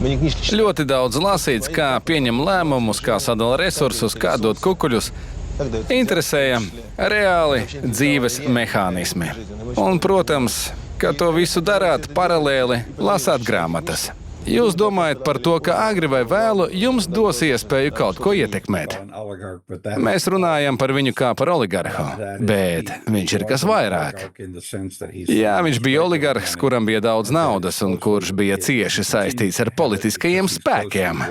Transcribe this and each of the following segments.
Ļoti daudz lasīts, kā pieņem lēmumus, kā sadala resursus, kā dot kukuļus. Interesēja reāli dzīves mehānismi. Un, protams, ka to visu darāt paralēli, lasāt grāmatas. Jūs domājat par to, ka agri vai vēlu jums dos iespēju kaut ko ietekmēt. Mēs runājam par viņu kā par oligarhu, bet viņš ir kas vairāk. Jā, viņš bija oligarhs, kuram bija daudz naudas un kurš bija cieši saistīts ar politiskajiem spēkiem.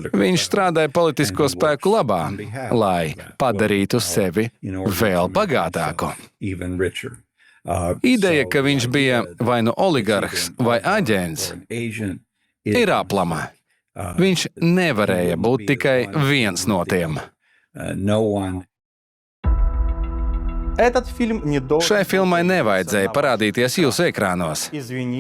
Viņš strādāja politisko spēku labā, lai padarītu sevi vēl bagātāku. Ideja, ka viņš bija vai nu oligarhs vai aģents, ir aplama. Viņš nevarēja būt tikai viens no tiem. Šai filmai nevajadzēja parādīties jūsu ekrānos.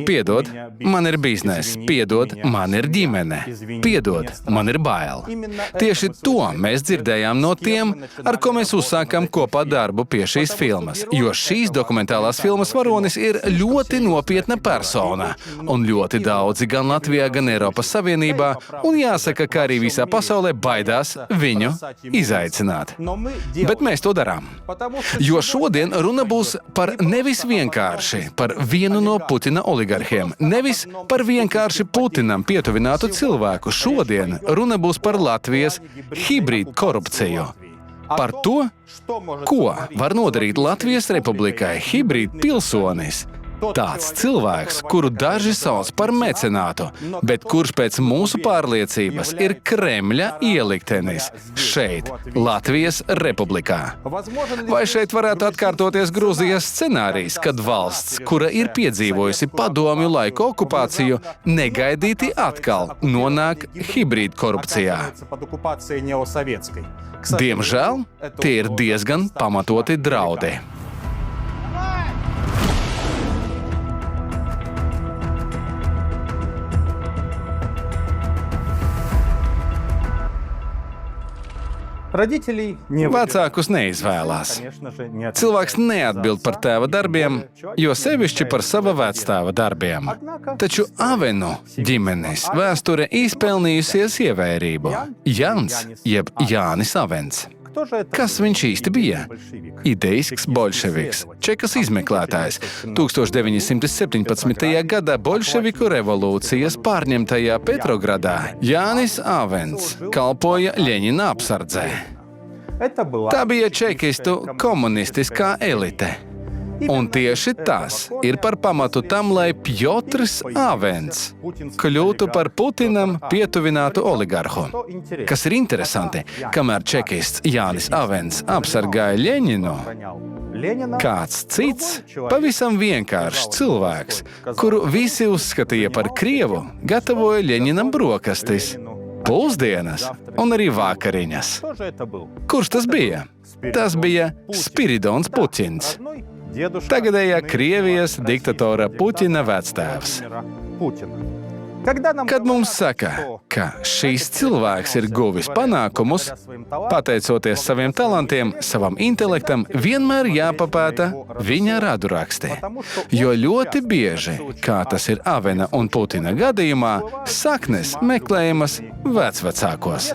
Piedod, man ir bizness. Piedod, man ir ģimene. Piedod, man ir bail. Tieši to mēs dzirdējām no tiem, ar ko mēs uzsākām kopā darbu pie šīs filmas. Jo šīs dokumentālās filmas varonis ir ļoti nopietna persona. Un ļoti daudzi gan Latvijā, gan Eiropas Savienībā, un jāsaka, ka arī visā pasaulē baidās viņu izaicināt. Bet mēs to darām. Jo šodien runa būs par nevis vienkārši par vienu no Putina oligarhiem, nevis par vienkārši Putinam pietuvinātu cilvēku. Šodien runa būs par Latvijas hibrīdu korupciju. Par to, ko var nodarīt Latvijas Republikai hibrīdu pilsonis. Tāds cilvēks, kuru daži sauc par mecenātu, bet kurš pēc mūsu pārliecības ir Kremļa ieliktenis šeit, Latvijas Republikā. Vai šeit varētu atkārtoties Grūzijas scenārijs, kad valsts, kura ir piedzīvojusi padomju laiku okupāciju, negaidīti atkal nonāk hibrīdu korupcijā? Diemžēl, tie ir diezgan pamatoti draudi. Vecākus neizvēlās. Cilvēks neatbild par tēva darbiem, jo sevišķi par sava vectēva darbiem. Taču Avenu ģimenes vēsture izpelnījusies ievērību. Jans, jeb Jānis Avens. Kas viņš īsti bija? Ideisks boļševiks, čekas izmeklētājs. 1917. gadā boļševiku revolūcijas pārņemtajā Petrogradā Jānis Avens kalpoja Ļeņina apsardzē. Tā bija čekistu komunistiskā elite. Un tieši tas ir par pamatu tam, lai Pjotrs Avens kļūtu par Putinam pietuvinātu oligarhu. Kas ir interesanti, kamēr čekists Jānis Avens apsargāja Ļeņinu, kāds cits, pavisam vienkāršs cilvēks, kuru visi uzskatīja par krievu, gatavoja Ļeņinam brokastis, pusdienas un arī vakariņas. Kurš tas bija? Tas bija Spiridons Puķins. Tagadējā Krievijas diktatora Puķina vectēvs. Kad mums saka, ka šīs cilvēks ir guvis panākumus, pateicoties saviem talantiem, savam intelektam, vienmēr jāpapēta viņa raduraksti. Jo ļoti bieži, kā tas ir Avena un Putina gadījumā, saknes meklējamas vecvecākos.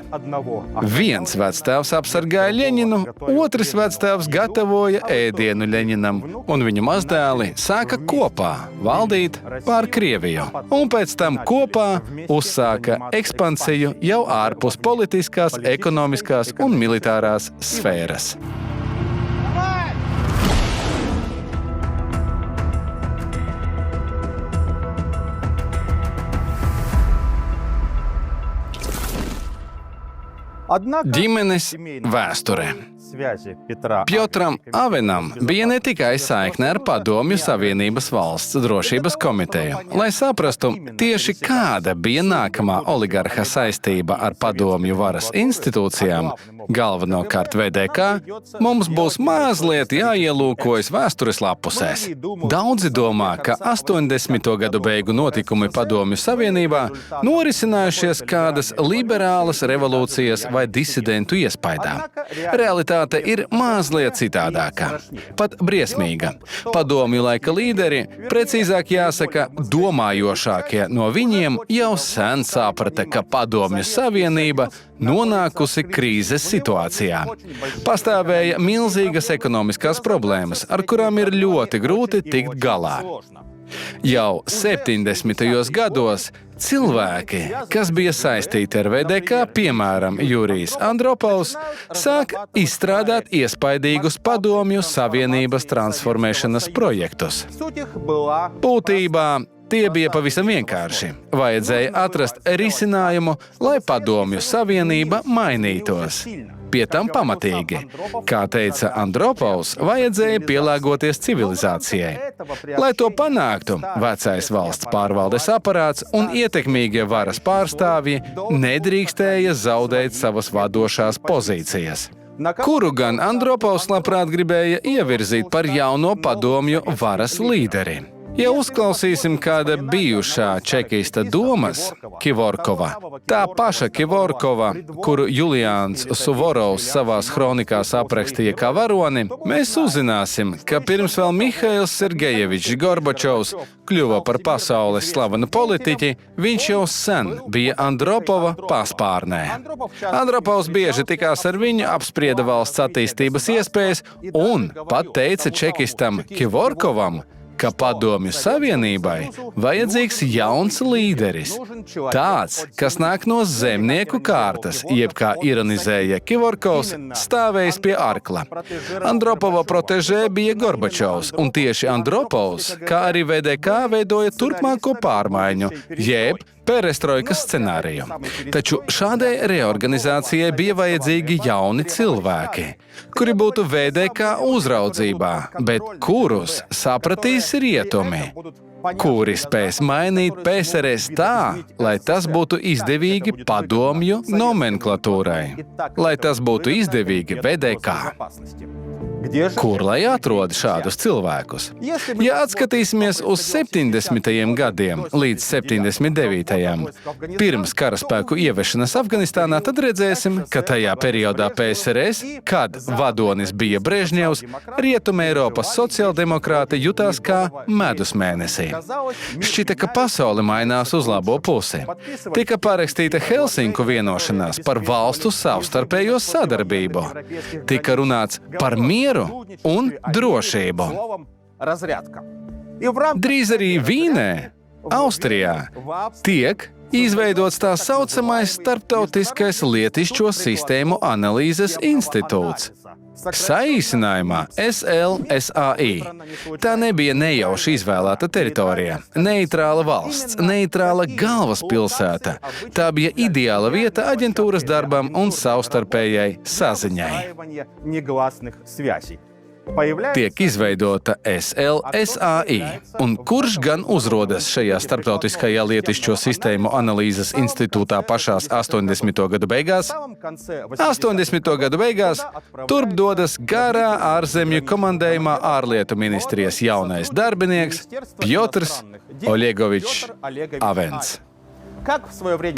Viens vectēvs apsargāja Ļeņinu, otrs vectēvs gatavoja ēdienu Ļeņinam, un viņu mazdēli sāka kopā valdīt pār Krieviju. Un pēc tam kopā uzsāka ekspansiju jau ārpus politiskās, ekonomiskās un militārās sfēras. Ģimenes vēsture. Pjotram Avenam bija ne tikai saikne ar Padomju Savienības valsts drošības komiteju. Lai saprastu, tieši kāda bija nākamā oligarha saistība ar padomju varas institūcijām, galvenokārt VDK, mums būs mazliet jāielūkojas vēstures lapusēs. Daudzi domā, ka 80. gadu beigu notikumi Padomju Savienībā norisinājušies kādas liberālas revolūcijas vai disidentu iespaidā. Realitāte Realitāte ir mazliet citādāka, pat briesmīga. Padomju laika līderi, precīzāk jāsaka, domājošākie no viņiem jau sen saprata, ka Padomju Savienība nonākusi krīzes situācijā. Pastāvēja milzīgas ekonomiskās problēmas, ar kurām ir ļoti grūti tikt galā. Jau 70. gados cilvēki, kas bija saistīti ar VDK, piemēram, Jurijs Andropovs, sāk izstrādāt iespaidīgus Padomju Savienības transformēšanas projektus. Būtībā tie bija pavisam vienkārši. Vajadzēja atrast risinājumu, lai Padomju Savienība mainītos. Pie tam pamatīgi. Kā teica Andropovs, vajadzēja pielāgoties civilizācijai. Lai to panāktu, vecais valsts pārvaldes aparāts un ietekmīgie varas pārstāvji nedrīkstēja zaudēt savas vadošās pozīcijas, kuru gan Andropovs labprāt gribēja ievirzīt par jauno padomju varas līderi. Ja uzklausīsim kāda bijušā čekista domas, Kivorkova, tā paša Kivorkova, kuru Juliāns Suvorovs savās hronikās aprakstīja kā varoni, mēs uzzināsim, ka pirms vēl Mihails Sergejevičs Gorbačovs kļuva par pasaules slavenu politiķi, viņš jau sen bija Andropova paspārnē. Andropovs bieži tikās ar viņu, apsprieda valsts attīstības iespējas un pat teica čekistam Kivorkovam, ka Padomju Savienībai vajadzīgs jauns līderis. Tāds, kas nāk no zemnieku kārtas, jeb kā ironizēja Kivorkovs, stāvējis pie arkla. Andropova protežē bija Gorbačovs, un tieši Andropovs, kā arī VDK, veidoja turpmāko pārmaiņu, jeb perestroikas scenāriju. Taču šādai reorganizācijai bija vajadzīgi jauni cilvēki, kuri būtu VDK uzraudzībā, bet kurus sapratīs rietumi, kuri spēs mainīt PSRS tā, lai tas būtu izdevīgi padomju nomenklatūrai, lai tas būtu izdevīgi VDK. Kur lai atrod šādus cilvēkus? Ja atskatīsimies uz 70. gadiem līdz 79. pirms karaspēku ieviešanas Afganistānā, tad redzēsim, ka tajā periodā PSRS, kad vadonis bija Brežņevs, Rietuma Eiropas sociāldemokrāti jutās kā medus mēnesī. Šķita, ka pasaule mainās uz labo pusi. Tika parakstīta Helsinku vienošanās par valstu savstarpējo sadarbību. Tika runāts par mieru un drošību. Drīz arī Vīnē, Austrijā, tiek izveidots tā saucamais Starptautiskais lietišķo sistēmu analīzes institūts. Saīsinājumā SLSAI. Tā nebija nejauši izvēlēta teritorija, neitrāla valsts, neitrāla galvaspilsēta. Tā bija ideāla vieta aģentūras darbam un savstarpējai saziņai. Tiek izveidota SLSAI, un kurš gan uzrodas šajā Starptautiskajā lietišķo sistēmu analīzes institūtā pašās 80. gadu beigās? 80. gadu beigās turp dodas garā ārzemju komandējumā ārlietu ministrijas jaunais darbinieks Pjotrs Oļegovičs Avens.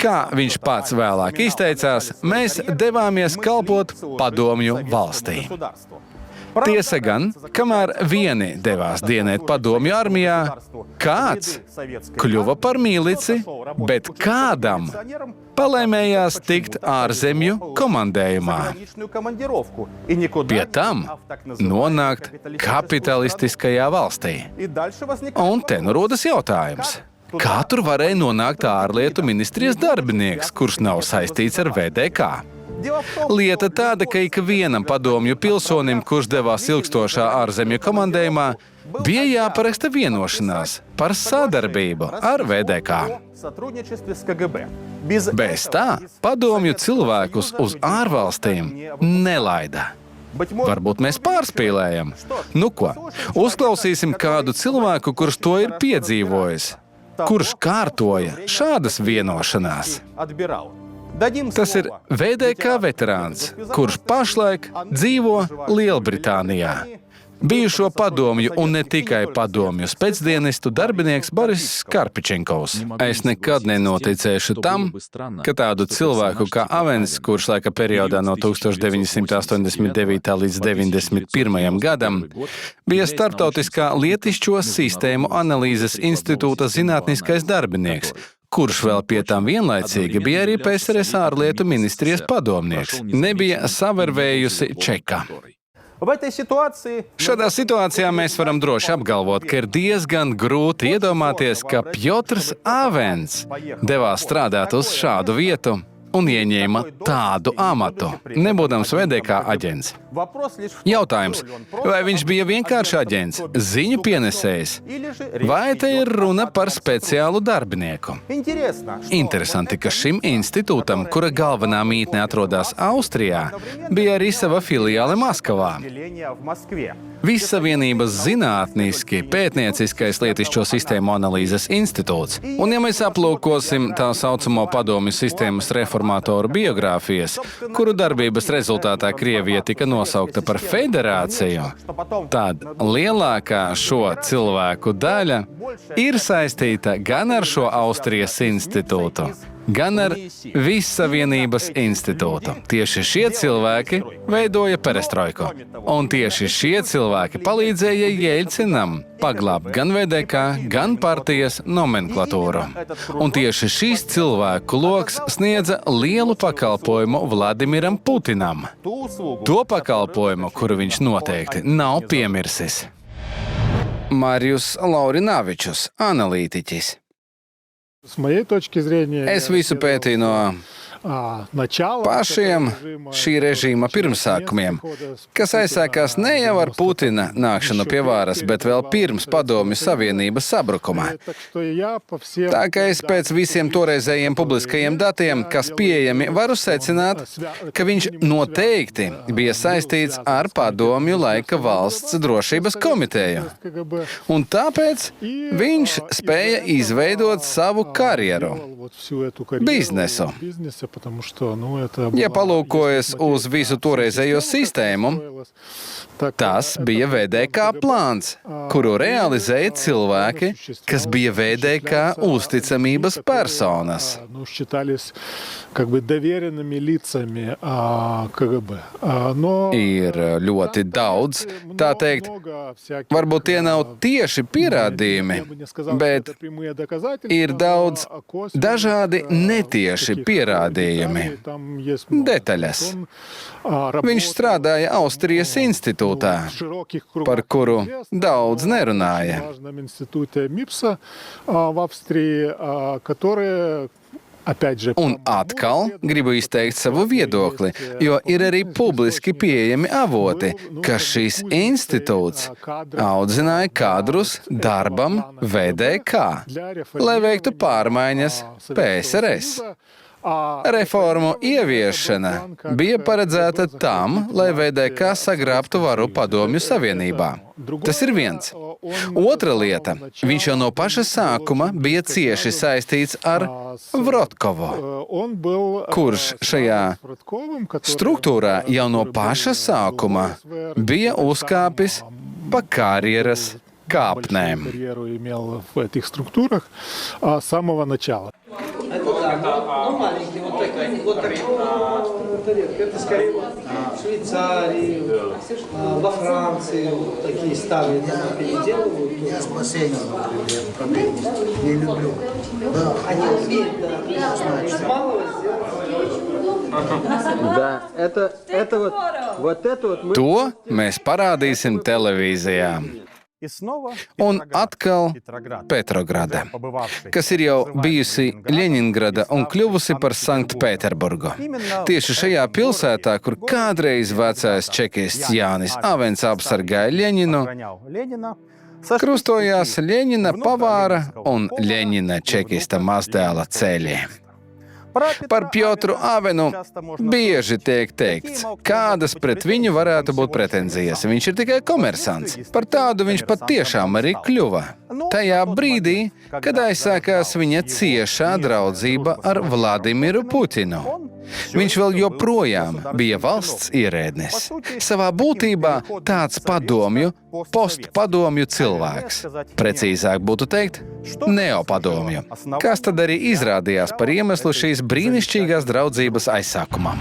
Kā viņš pats vēlāk izteicās, mēs devāmies kalpot padomju valstī. Tiesa gan, kamēr vieni devās dienēt padomju armijā, kāds kļuva par milici, bet kādam palēmējās tikt ārzemju komandējumā. Pie tam nonākt kapitalistiskajā valstī. Un te nu rodas jautājums. Kā tur varēja nonākt ārlietu ministrijas darbinieks, kurš nav saistīts ar VDK? Lieta tāda, ka ikvienam padomju pilsonim, kurš devās ilgstošā ārzemju komandējumā, bija jāparaksta vienošanās par sadarbību ar VDK. Bez tā padomju cilvēkus uz ārvalstīm nelaida. Varbūt mēs pārspīlējam. Nu ko, uzklausīsim kādu cilvēku, kurš to ir piedzīvojis, kurš kārtoja šādas vienošanās. Tas ir VDK veterāns, kurš pašlaik dzīvo Lielbritānijā. bijušo padomju un ne tikai padomju spēcdienistu darbinieks Boris Karpičenkovs. Es nekad nenoticēšu tam, ka tādu cilvēku kā Avens, kurš laika periodā no 1989. līdz 91. gadam bija Starptautiskā lietišķo sistēmu analīzes institūta zinātniskais darbinieks, kurš vēl pie tam vienlaicīgi bija arī PSRS ārlietu ministrijas padomnieks, nebija savervējusi čeka. Šādā situācijā mēs varam droši apgalvot, ka ir diezgan grūti iedomāties, ka Pjotrs Avens devās strādāt uz šādu vietu un ieņēma tādu amatu, nebūdams VDK aģents. Jautājums, vai viņš bija vienkārši aģents, ziņu pienesējs, vai te ir runa par speciālu darbinieku? Interesanti, ka šim institūtam, kura galvenā mītne atrodas Austrijā, bija arī sava filiāle Maskavā. Vissavienības zinātniski pētnieciskais lietišķo sistēmu analīzes institūts. Un ja mēs aplūkosim tā saucamo padomju sistēmas reformātoru biogrāfijas, kuru darbības rezultātā Krievija tika nosaukta par federāciju, tad lielākā šo cilvēku daļa ir saistīta gan ar šo Austrijas institūtu, gan ar Vissavienības institūtu. Tieši šie cilvēki veidoja perestroiku. Un tieši šie cilvēki palīdzēja Jeļcinam paglābt gan VDK, gan partijas nomenklatūru. Un tieši šīs cilvēku loks sniedza lielu pakalpojumu Vladimiram Putinam. To pakalpojumu, kuru viņš noteikti nav piemirsis. Marijus Laurinavičus, analītiķis. Es visu pētīju no pašiem šī režīma pirmsākumiem, kas aizsākās ne jau ar Putina nākšanu pie varas, bet vēl pirms Padomju Savienības sabrukuma. Tā kā es pēc visiem toreizējiem publiskajiem datiem, kas pieejami, varu secināt, ka viņš noteikti bija saistīts ar Padomju laika valsts drošības komiteju. Un tāpēc viņš spēja izveidot savu karjeru, biznesu. Ja palūkojas uz visu toreizējo sistēmu, tas bija VDK plāns, kuru realizēja cilvēki, kas bija VDK uzticamības personas. Ir ļoti daudz, tā teikt, varbūt tie nav tieši pierādījumi, bet ir daudz dažādi netieši pierādījumi, detaļas. Viņš strādāja Austrijas institūtā, par kuru daudz nerunāja. Un atkal gribu izteikt savu viedokli, jo ir arī publiski pieejami avoti, ka šis institūts audzināja kadrus darbam VDK, lai veiktu pārmaiņas PSRS. Reformu ieviešana bija paredzēta tam, lai VDK sagrābtu varu Padomju Savienībā. Tas ir viens. Otra lieta, viņš jau no paša sākuma bija cieši saistīts ar Vrotkovu, kurš šajā struktūrā jau no paša sākuma bija uzkāpis pa karjeras kāpnēm. Маленький, вот такой, вот тарелка. Это скорее в Швейцарии, во Франции такие ставят, переделывают. Я с бассейном, например, не люблю. Да. Они умеют, да. Из малого сделать. Да, это вот мы... To mēs parādīsim televīzijā. Un atkal Petrograda, kas ir jau bijusi Ļeņingrada un kļuvusi par Sanktpēterburgu. Tieši šajā pilsētā, kur kādreiz vecais čekists Jānis Avens apsargāja Ļeņinu, krustojās Ļeņina pavāra un Ļeņina čekista mazdēla ceļi. Par Pjotru Avenu bieži tiek teikts, kādas pret viņu varētu būt pretenzijas. Viņš ir tikai komersants. Par tādu viņš patiešām arī kļuva. Tajā brīdī, kad aizsākās viņa ciešā draudzība ar Vladimiru Putinu. Viņš vēl joprojām bija valsts ierēdnis. Savā būtībā tāds padomju, postpadomju cilvēks. Precīzāk būtu teikt, neopadomju. Kas tad arī izrādījās par iemeslu šīs brīnišķīgās draudzības aizsākumam.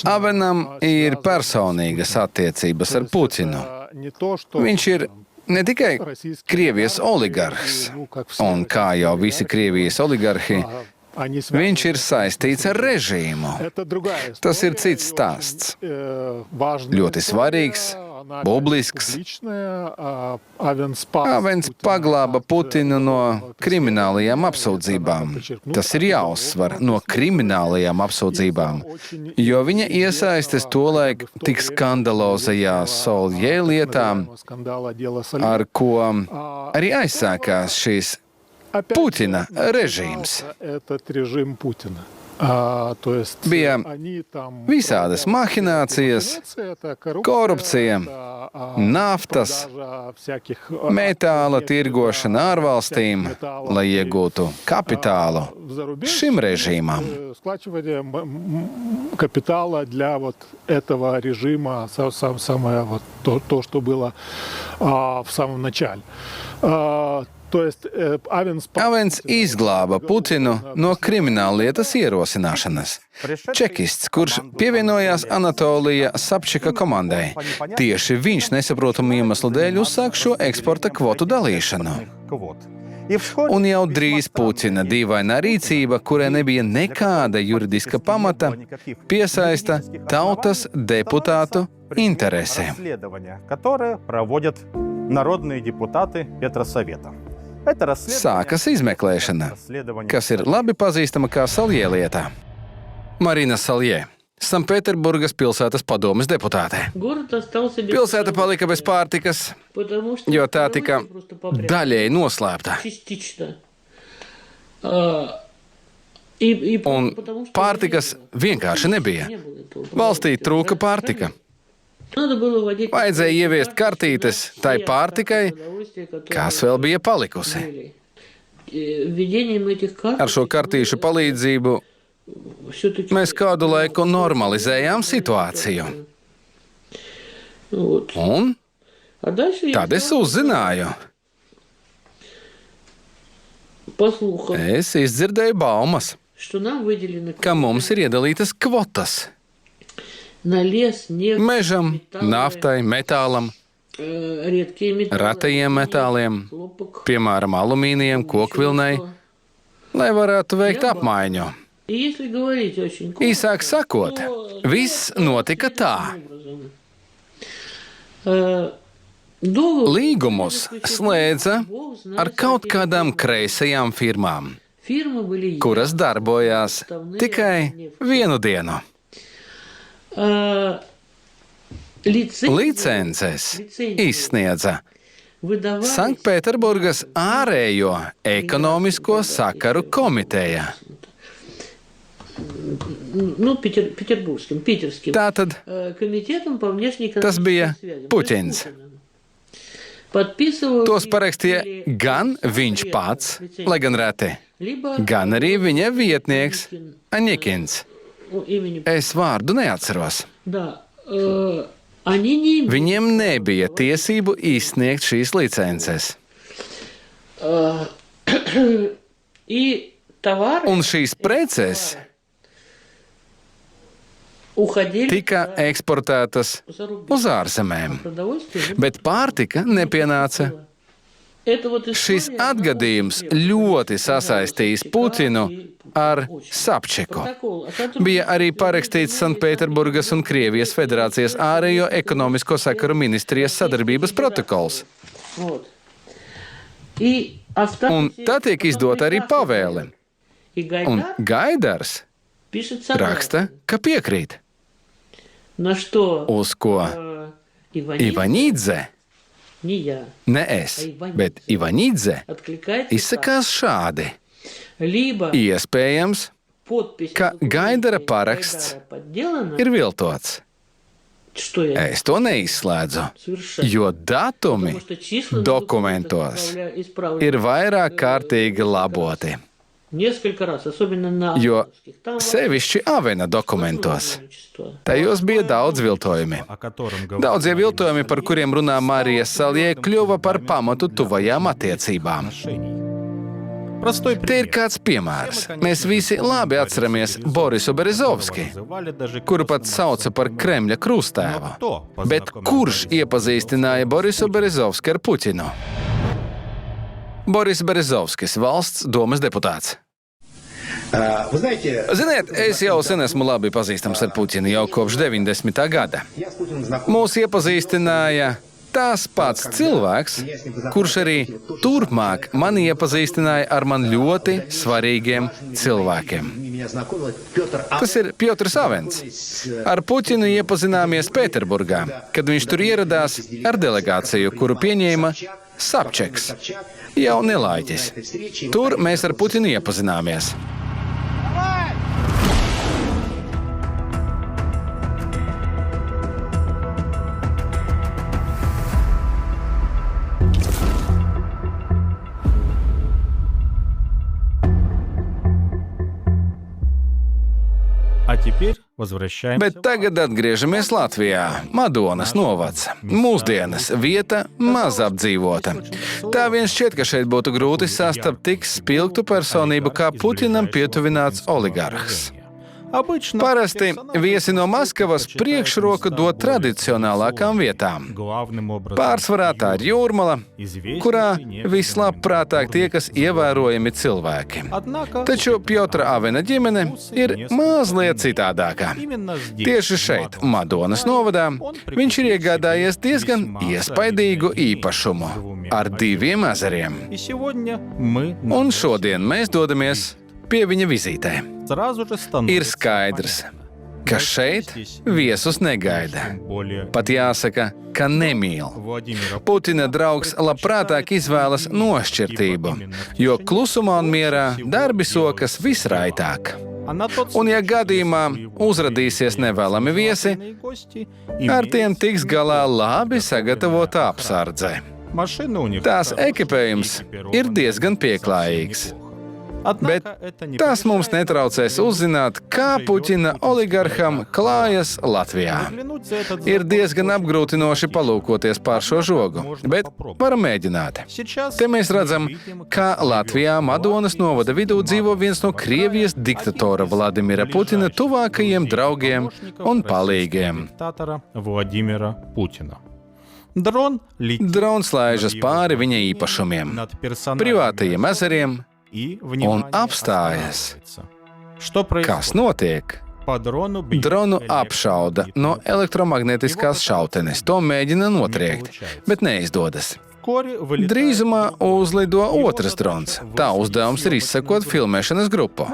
Avenam ir personīgas attiecības ar Putinu. Viņš ir ne tikai Krievijas oligarhs, un kā jau visi Krievijas oligarhi, viņš ir saistīts ar režīmu. Tas ir cits stāsts. Ļoti svarīgs, publisks. Avens paglāba Putinu no kriminālajām apsūdzībām. Tas ir jāuzsver, no kriminālajām apsūdzībām, jo viņa iesaistes tolaik tik skandalozajā Soljē lietā, ar ko arī aizsākās šīs Putina režīms. Bija visādas mahinācijas, korupcija, naftas, metāla tirgošana ārvalstīm, lai iegūtu kapitālu šim režīmam. Капитала для вот этого режима, самое вот то, что было в самом начале. Avens izglāba Putinu no krimināllietas ierosināšanas. Čekists, kurš pievienojās Anatolija Sabčika komandai. Tieši viņš nesaprotamu iemeslu dēļ uzsāk šo eksporta kvotu dalīšanu. Un jau drīz Putina dīvainā rīcība, kurai nebija nekāda juridiska pamata, piesaista tautas deputātu interesēm. Sākas izmeklēšana, kas ir labi pazīstama kā Soljē lietā. Marina Soljē, Sanktpēterburgas pilsētas padomes deputāte. Pilsēta palika bez pārtikas, jo tā tika daļēji noslēpta. Un pārtikas vienkārši nebija. Valstī trūka pārtika. Vajadzēja ieviest kartītes tai pārtikai, kas vēl bija palikusi. Ar šo kartīšu palīdzību mēs kādu laiku normalizējām situāciju. Un tad es uzzināju. Es izdzirdēju baumas, ka mums ir iedalītas kvotas. Mežam, naftai, metālam, ratajiem metāliem, piemēram, alumīnijam, kokvilnai, lai varētu veikt apmaiņu. Īsāk sakot, viss notika tā. Līgumus slēdza ar kaut kādām kreisajām firmām, kuras darbojās tikai vienu dienu. Licences izsniedza Sanktpēterburgas ārējo ekonomisko sakaru komiteja. Tātad tas bija Puķins. Tos parakstīja gan viņš pats, lai gan reti, gan arī viņa vietnieks Aņikins. Es vārdu neatceros. Viņiem nebija tiesību izsniegt šīs licences. Un šīs preces tika eksportētas uz ārzemēm, bet pārtika nepienāca. Šis atgadījums ļoti sasaistījis Putinu ar Sabčiku. Bija arī parakstīts Sanktpēterburgas un Krievijas Federācijas ārējo ekonomisko sakaru ministrijas sadarbības protokols. Un tā tiek izdota arī pavēle. Un Gaidars raksta, ka piekrīt. Uz ko Ivaņidze, ne es, bet Ivaņidze izsakās šādi. Iespējams, ka Gaidara paraksts ir viltots. Что я Es to neizslēdzu, совершенно. jo datumi Потому что числа на dokumentos документах исправлены ir vairāk kārtīgi laboti, несколько раз, особенно на jo авторских. Там sevišķi avena dokumentos. количество. Tajos bija daudz viltojumi. Daudzie viltojumi, par kuriem runā Marija Saljē, kļuva par pamatu tuvajām attiecībām. Te ir kāds piemērs. Mēs visi labi atceramies Borisu Berezovski, kuru pat sauca par Kremļa krustēvu. Bet kurš iepazīstināja Borisu Berezovski ar Puķinu? Boris Berezovskis, valsts domas deputāts. Вы знаете, Ziniet, es jau sen esmu labi pazīstams ar Puķinu jau kopš 90. gada. я с Путиным знаком. Mūs iepazīstināja tas pats cilvēks, kurš arī turpmāk mani iepazīstināja ar man ļoti svarīgiem cilvēkiem. Меня знакомил Петр Tas ir Piotrs Avens. Ar Puķinu iepazināmies Pēterburgā, kad viņš tur ieradās ar delegāciju, kuru pieņēma Sapčeks, jau nelaiķis. Tur mēs ar Puķinu iepazināmies. А теперь возвращаемся. Bet tagad atgriežamies Latvijā. Madonas novads. Mūsdienas vieta maz apdzīvota. Tā vien šķiet, ka šeit būtu grūti sastapt tik spilgtu personību kā Puķinam pietuvināts oligarhs. Обычно Parasti viesi no Maskavas priekšroku dod tradicionālākām vietām. главным образом Pārsvarā tā ir Jūrmala, известнейший kurā нефть- vislabprātāk tiekas ievērojami cilvēki. Однако Taču Piotra Avena ģimene ir mazliet citādākā. именно здесь, Tieši šeit, Madonas novadā, viņš ir iegādājies diezgan iespaidīgu īpašumu ar 2 ezeriem. И сегодня мы Un šodien mēs dodamies pie viņa vizītē. сразу же становится Ir skaidrs, ka šeit viesus negaida. более Pat jāsaka, ka nemīl. Владимира Putina draugs labprātāk izvēlas nošķirtību, jo klusumā un mierā darbi sokas visraitāk. А на тот Un, ja случай, gadījumā если uzradīsies nevēlami viesi, незваные гости ar имеют tiem tiks galā labi sagatavota apsardze. машины у них Tās хорошие, ekipējums ir diezgan pieklājīgs. Bet Однако это не tas mums помешает netraucēs uzzināt, kā Puķina oligarham klājas Latvijā. заглянуть за этот Ir забор. diezgan apgrūtinoši palūkoties pār šo žogu, bet varam mēģināt. Сейчас Te mēs redzam, мы видим, kā как Latvijā живет Madonas novada vidū dzīvo viens no Krievijas diktatora Vladimira Putina tuvākajiem draugiem un palīgiem. Диктатора Владимира Путина. Дрон летит Drons laižas pāri viņa īpašumiem, над персональными privātajiem ezeriem, и un внимание apstājas. останавливается. Что Kas происходит? notiek? По дрону бьет Dronu apšauda no elektromagnētiskās šautenes. To mēģina notriekt, bet neizdodas. Вскоре вылетает Drīzumā uzlido otrs drons. Tā uzdevums ir izsekot filmēšanas grupu.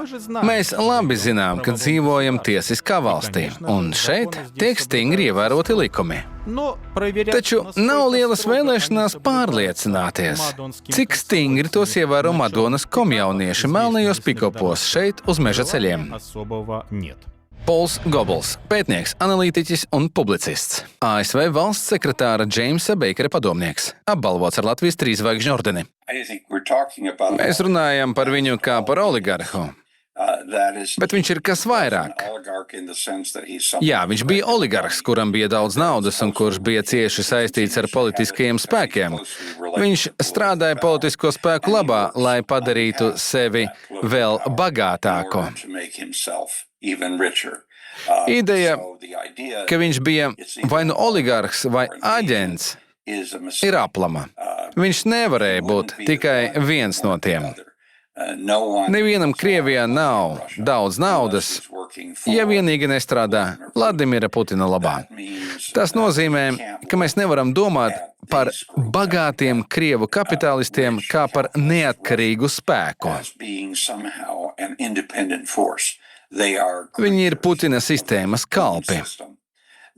Mēs labi zinām, ka dzīvojam tiesiskā valstī, un šeit tiek stingri ievēroti likumi. Но проверять, Taču насколько nav lielas строго vēlēšanās они pārliecināties, соблюдают cik stingri tos ievēro Madonas komjaunieši melnajos pikopos šeit uz meža ceļiem. Особого нет. Pols Gobels, pētnieks, analītiķis un publicists. ASV valsts sekretāra Džeimsa Beikera padomnieks, apbalvots ar Latvijas 3 zvaigžņu ordeni. Mēs runājam par viņu kā par oligarhu, bet viņš ir kas vairāk. Jā, viņš bija oligarhs, kuram bija daudz naudas un kurš bija cieši saistīts ar politiskajiem spēkiem. Viņš strādāja politisko spēku labā, lai padarītu sevi vēl bagātāku. Ideja, ka viņš bija vai nu oligarhs vai aģents, ir aplama. Viņš nevarēja būt tikai viens no tiem. Nevienam Krievijā nav daudz naudas, ja vienīgi nestrādā Vladimira Putina labā. Tas nozīmē, ka mēs nevaram domāt par bagātiem Krievu kapitālistiem kā par neatkarīgu spēku. Viņi ir Putina sistēmas kalpi.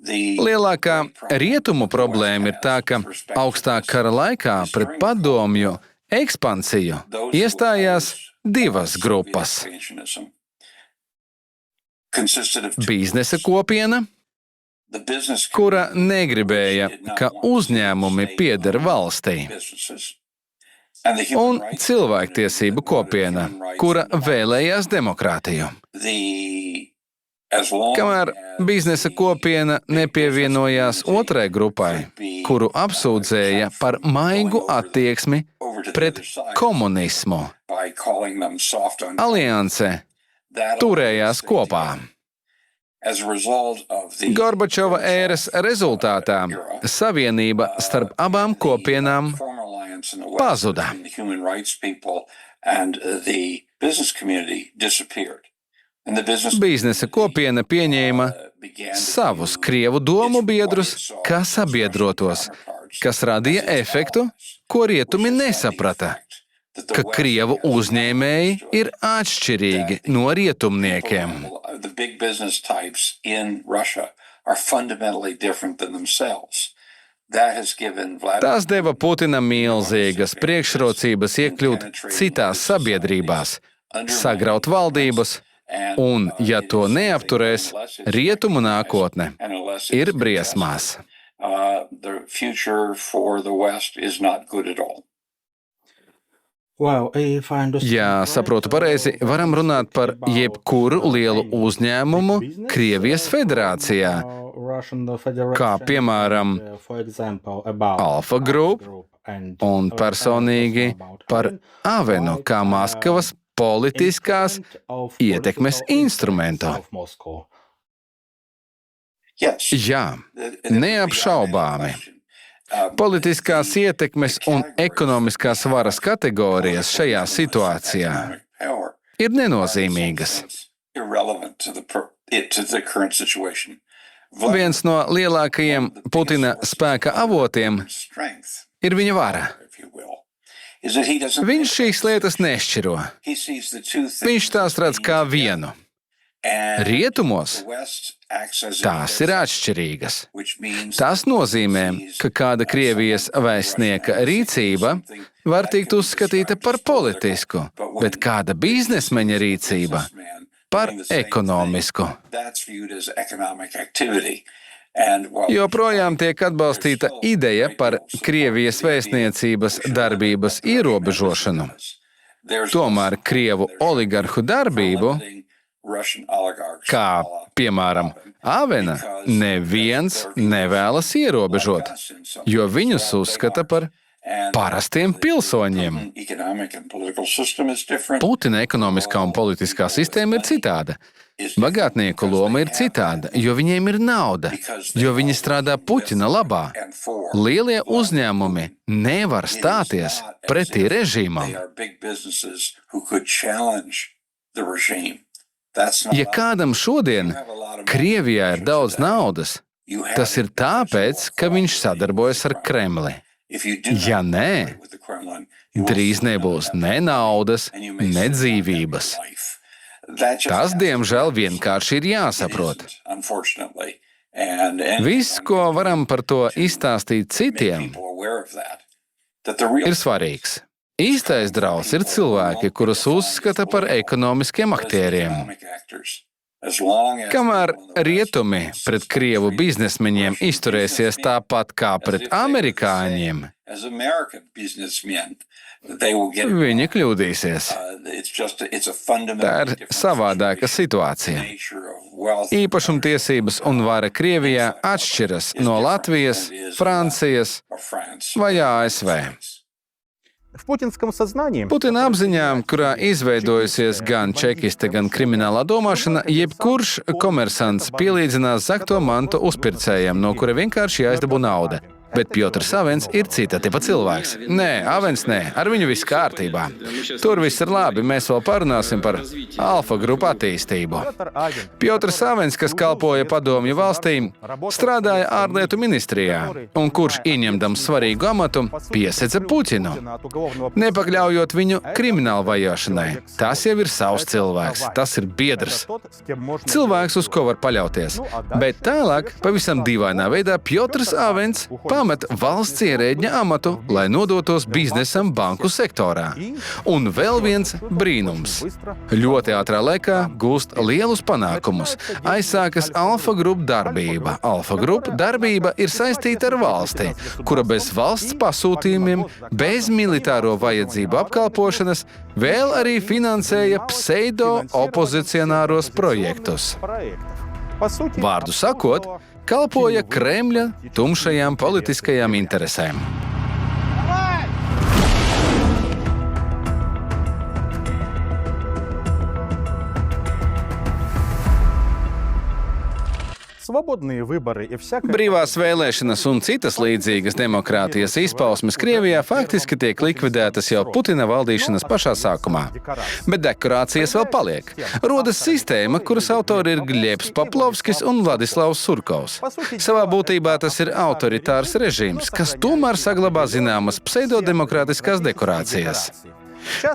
Lielākā rietumu problēma ir tā, ka augstā kara laikā pret padomju ekspansiju iestājās 2 grupas - biznesa kopiena kura negribēja, ka uzņēmumi pieder valstī, un cilvēktiesību kopiena, kura vēlējās demokrātiju. Kamēr biznesa kopiena nepievienojās otrai grupai, kuru apsūdzēja par maigu attieksmi pret komunismu, alianse turējās kopā. Gorbačova ēras rezultātā savienība starp abām kopienām pazuda. Biznesa kopiena pieņēma savus Krievu domu biedrus kā sabiedrotos, kas radīja efektu, ko rietumi nesaprata, ka Krievu uzņēmēji ir atšķirīgi no rietumniekiem. Tas deva Putinam milzīgas priekšrocības iekļūt citās sabiedrībās, sagraut valdības, un, ja to neapturēs, rietumu nākotne ir briesmās. Ja saprotu pareizi, varam runāt par jebkuru lielu uzņēmumu Krievijas federācijā, kā piemēram Alfa Group un personīgi par Avenu kā Maskavas politiskās ietekmes instrumentu. Jā, neapšaubāmi. Politiskās ietekmes un ekonomiskās varas kategorijas šajā situācijā ir nenozīmīgas. Viens no lielākajiem Putina spēka avotiem ir viņa vara. Viņš šīs lietas nešķiro. Viņš tās redz kā vienu. Rietumos tās ir atšķirīgas. Tas nozīmē, ka kāda Krievijas vēstnieka rīcība var tikt uzskatīta par politisku, bet kāda biznesmeņa rīcība par ekonomisku. Joprojām tiek atbalstīta ideja par Krievijas vēstniecības darbības ierobežošanu. Tomēr Krievu oligarhu darbību, kā piemēram Avena, neviens nevēlas ierobežot, jo viņus uzskata par parastiem pilsoņiem. Putina ekonomiskā un politiskā sistēma ir citāda. Bagātnieku loma ir citāda, jo viņiem ir nauda, jo viņi strādā Putina labā. Lielie uzņēmumi nevar stāties pretī režīmam. Ja kādam šodien Krievijā ir daudz naudas, tas ir tāpēc, ka viņš sadarbojas ar Kremli. Ja nē, drīz nebūs ne naudas, ne dzīvības. Tas, diemžēl, vienkārši ir jāsaprot. Viss, ko varam par to izstāstīt citiem, ir svarīgs. Īstais drauds ir cilvēki, kurus uzskata par ekonomiskiem aktieriem. Kamēr rietumi pret Krievu biznesmeņiem izturēsies tāpat kā pret amerikāņiem, viņi kļūdīsies. Tā ir savādāka situācija. Īpašumtiesības un vara Krievijā atšķiras no Latvijas, Francijas vai ASV. Putina apziņā, kurā izveidojusies gan čekiste, gan kriminālā domāšana, jebkurš komersants pielīdzinās zakto mantu uzpircējiem, no kura vienkārši jāizdabū nauda. Bet Piotrs Avens ir cita tipa cilvēks. Nē, Avens nē, ar viņu viss kārtībā. Tur viss ir labi, mēs vēl parunāsim par Alfa grupu attīstību. Piotrs Avens, kas kalpoja padomju valstīm, strādāja ārlietu ministrijā, un kurš ieņemdams svarīgu amatu, piesedza Putinu, nepakļaujot viņu kriminālu vajāšanai. Tas jau ir savs cilvēks, tas ir biedrs. Cilvēks, uz ko var paļauties. Bet tālāk, pavisam dīvainā veidā, Piotrs Avens pamet valsts ierēģņa amatu, lai nodotos biznesam banku sektorā. Un vēl viens brīnums. Ļoti ātrā laikā gūst lielus panākumus. Aizsākas Alfa Group darbība. Alfa Group darbība ir saistīta ar valsti, kura bez valsts pasūtījumiem, bez militāro vajadzību apkalpošanas, vēl arī finansēja pseido-opozicionāros projektus. Vārdu sakot, kalpoja Kremļa tumšajām politiskajām interesēm. Brīvās vēlēšanas un citas līdzīgas demokrātijas izpausmes Krievijā faktiski tiek likvidētas jau Putina valdīšanas pašā sākumā. Bet dekorācijas vēl paliek. Rodas sistēma, kuras autori ir Gļebs Poplovskis un Vladislavs Surkovs. Savā būtībā tas ir autoritārs režīms, kas tomēr saglabā zināmas pseidodemokrātiskās dekorācijas.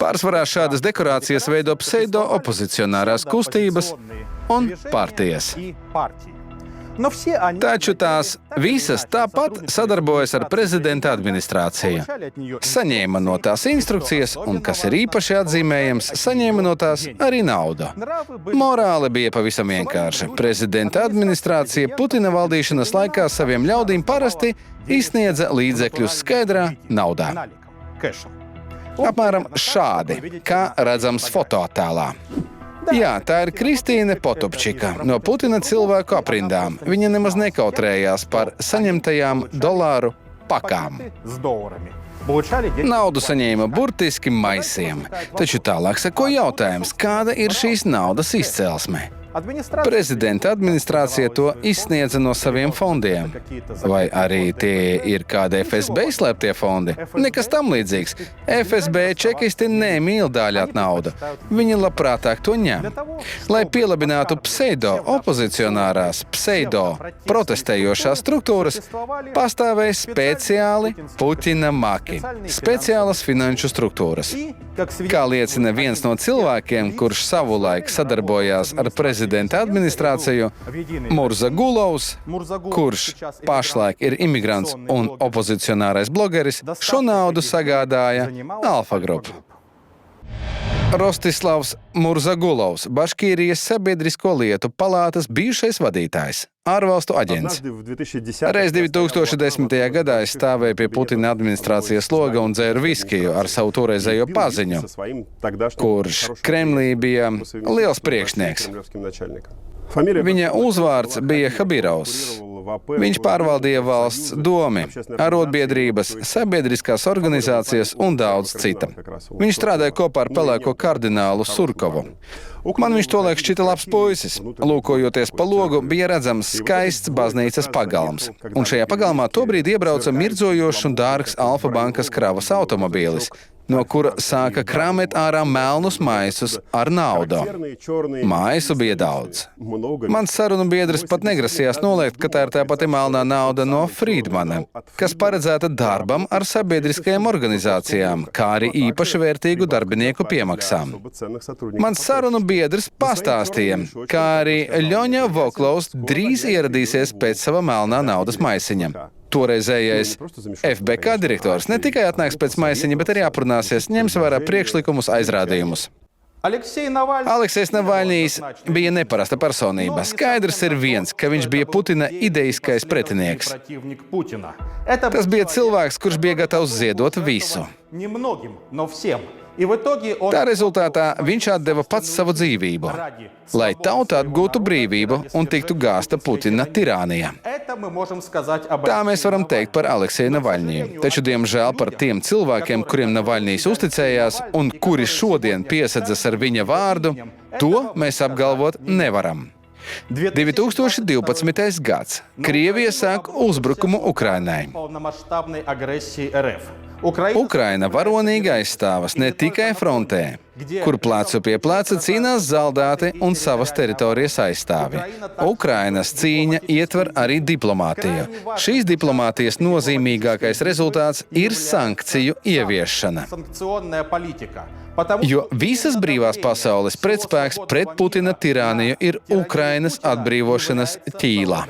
Pārsvarā šādas dekorācijas veido pseido-opozicionārās kustības un partijas. Taču tās visas tāpat sadarbojas ar prezidenta administrāciju. Saņēma no tās instrukcijas, un, kas ir īpaši atzīmējams, saņēma no tās arī naudu. Morāli bija pavisam vienkārša. Prezidenta administrācija Putina valdīšanas laikā saviem ļaudīm parasti izsniedza līdzekļus skaidrā naudā. Apmēram šādi, kā redzams fotoattēlā. Jā, tā ir Kristīne Potupčika no Putina cilvēku aprindām. Viņa nemaz nekautrējās par saņemtajām dolāru pakām. Naudu saņēma burtiski maisiem. Taču tālāk seko jautājums, kāda ir šīs naudas izcelsme? Prezidenta administrācija to izsniedza no saviem fondiem. Vai arī tie ir kādi FSB slēptie fondi? Nekas tam līdzīgs. FSB čekisti nemīl dāļāt naudu. Viņi labprātāk to ņem. Lai pielabinātu pseido-opozicionārās, pseido-protestējošās struktūras, pastāvēja speciāli Putina maki, speciālas finanšu struktūras. Kā liecina viens no cilvēkiem, kurš savulaik sadarbojās ar prezidenta administrāciju, Murza Gulovs, kurš pašlaik ir imigrants un opozicionārais blogeris, šo naudu sagādāja Alfa Group. Rostislavs Murza Gulovs, Baškīrijas sabiedrisko lietu palātas bijušais vadītājs, ārvalstu aģents. Reiz 2010. gadā es stāvēju pie Putina administrācijas loga un dzēru viskiju ar savu toreizējo paziņu, kurš Kremlī bija liels priekšnieks. Viņa uzvārds bija Habirovs. Viņš pārvaldīja valsts domi, arotbiedrības, sabiedriskās organizācijas un daudz cita. Viņš strādāja kopā ar pelēko kardinālu Surkovu. Man viņš tolaik šķita labs puisis. Lūkojoties pa logu, bija redzams skaists baznīcas pagalms. Un šajā pagalmā tobrīd iebrauca mirdzojošs un dārgs Alfa bankas kravas automobīlis, no kura sāka krāmēt ārā melnus maisus ar naudu. Maisu bija daudz. Mans sarunu biedrs pat negrasījās noliegt, ka tā ir tā pati melnā nauda no Friedmana, kas paredzēta darbam ar sabiedriskajām organizācijām, kā arī īpaši vērtīgu darbinieku piemaksām. Mans sarunu biedrs pastāstīja, kā arī Ļoņa Voklovs drīz ieradīsies pēc sava melnā naudas maisiņa. Toreizējais FBK direktors ne tikai atnāks pēc maisiņa, bet arī aprunāsies, ņems vērā priekšlikumus, aizrādījumus. Aleksejs Navaļņijs bija neparasta personība. Skaidrs ir viens, ka viņš bija Putina idejiskais pretinieks. Tas bija cilvēks, kurš bija gatavs ziedot visu. Tā rezultātā viņš atdeva pats savu dzīvību, lai tauta atgūtu brīvību un tiktu gāsta Putina tirānija. Tā mēs varam teikt par Alekseju Navaļņiju. Taču, diemžēl, par tiem cilvēkiem, kuriem Navaļņijs uzticējās un kuri šodien piesadzas ar viņa vārdu, to mēs apgalvot nevaram. 2012. gads. Krievija sāk uzbrukumu Ukrainai. Ukraina varonīgi aizstāvas ne tikai frontē, kur plecu pie pleca cīnās zaldāti un savas teritorijas aizstāvi. Ukrainas cīņa ietver arī diplomātiju. Šīs diplomātijas nozīmīgākais rezultāts ir sankciju ieviešana. Jo visas brīvās pasaules pretspēks pret Putina tirāniju ir Ukrainas atbrīvošanas ķīla.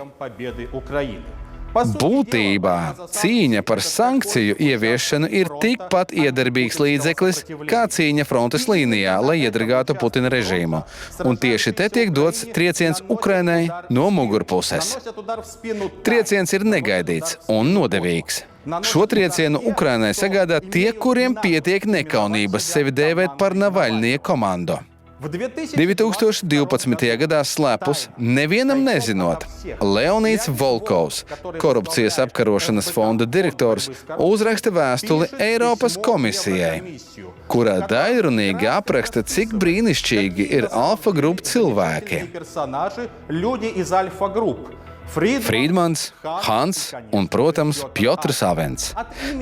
Būtībā cīņa par sankciju ieviešanu ir tikpat iedarbīgs līdzeklis kā cīņa frontes līnijā, lai iedragātu Putina režīmu. Un tieši te tiek dots trieciens Ukrainai no mugurpuses. Trieciens ir negaidīts un nodevīgs. Šo triecienu Ukrainai sagādā tie, kuriem pietiek nekaunības sevi dēvēt par Navaļnie komandu. 2012. gadā slepus, nevienam nezinot, Leonīds Volkovs, korupcijas apkarošanas fonda direktors, uzraksta vēstuli Eiropas komisijai, kurā daļrunīgi apraksta, cik brīnišķīgi ir Alfa Group cilvēki. Friedmans, Hans un, protams, Piotrs Avens.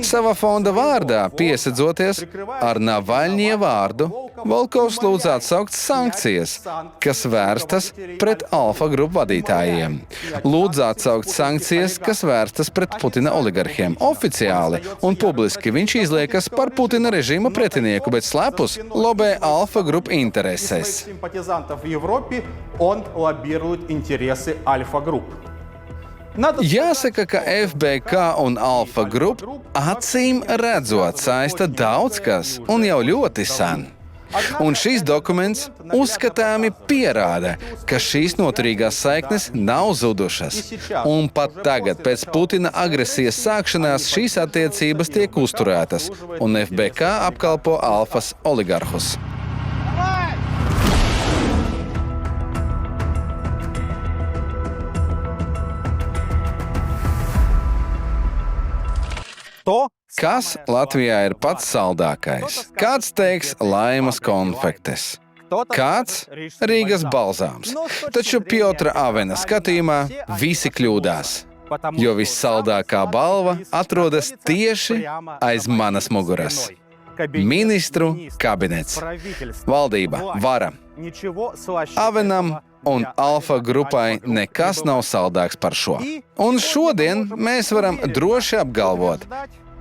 Savā fonda vārdā piesedzoties ar Navaļnie vārdu, Volkovs lūdz atsaukt sankcijas, kas vērstas pret Alfa Group vadītājiem. Lūdz atsaukt sankcijas, kas vērstas pret Putina oligarhiem. Oficiāli un publiski viņš izliekas par Putina režīma pretinieku, bet slepus lobē Alfa Group intereses. Jāsaka, ka FBK un Alfa Group acīm redzot saista daudz kas un jau ļoti sen. Un šīs dokuments uzskatāmi pierāda, ka šīs noturīgās saiknes nav zudušas. Un pat tagad, pēc Putina agresijas sākšanās, šīs attiecības tiek uzturētas, un FBK apkalpo Alfas oligarhus. Kas Latvijā ir pats saldākais? Kāds teiks laimas konfektes? Kāds Rīgas balzāms? Taču Piotra Avena skatījumā visi kļūdās, jo vissaldākā balva atrodas tieši aiz manas muguras. Ministru kabinets, valdība, vara. Avenam un Alfa grupai nekas nav saldāks par šo. Un šodien mēs varam droši apgalvot,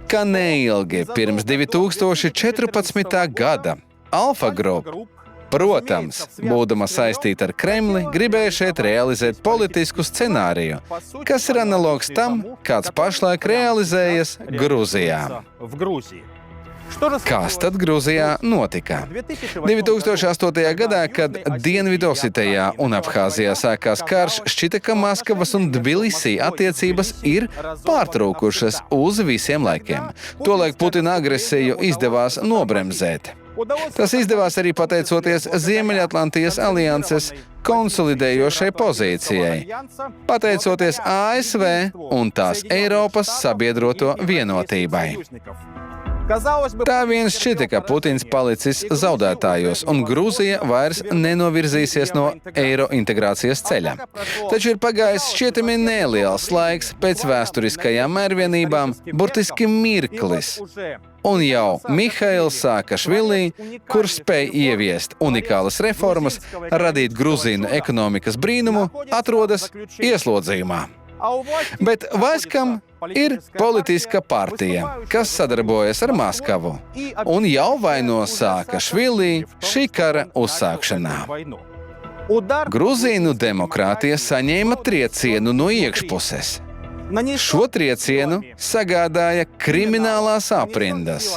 ka neilgi pirms 2014. gada Alfa Group, protams, būdama saistīta ar Kremli, gribēja šeit realizēt politisku scenāriju, kas ir analogs tam, kāds pašlaik realizējas Gruzijā. Kas tad Gruzijā notika? 2008. gadā, kad Dienvidosetijā un Abhāzijā sākās karš, šķita, ka Maskavas un Tbilisī attiecības ir pārtraukušas uz visiem laikiem. Tolaik Putina agresiju izdevās nobremzēt. Tas izdevās arī pateicoties Ziemeļatlantijas alianses konsolidējošai pozīcijai, pateicoties ASV un tās Eiropas sabiedroto vienotībai. Tā vien šķita, ka Putins palicis zaudētājos, un Grūzija vairs nenovirzīsies no eiro integrācijas ceļa. Taču ir pagājis šķietami neliels laiks pēc vēsturiskajām mērvienībām, burtiski mirklis. Un jau Mihails Saakašvili, kurš spēj ieviest unikālas reformas, radīt Grūzīnu ekonomikas brīnumu, atrodas ieslodzījumā. Bet Vaiskam ir politiska partija, kas sadarbojas ar Maskavu un jau vaino Saakašvili šī kara uzsākšanā. Grūzīnu demokrātija saņēma triecienu no iekšpuses. Šo triecienu sagādāja kriminālās aprindas,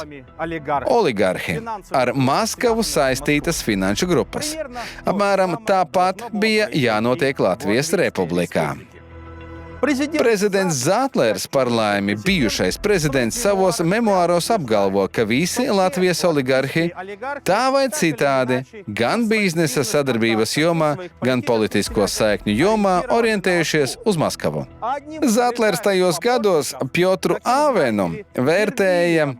oligarhi ar Maskavu saistītas finanšu grupas. Apmēram tāpat bija jānotiek Latvijas Republikā. Prezidents Zatlers, par laimi bijušais prezidents, savos memoāros apgalvo, ka visi Latvijas oligarhi tā vai citādi gan biznesa sadarbības jomā, gan politisko saikņu jomā orientējušies uz Maskavu. Zatlers tajos gados Piotru Avenu vērtēja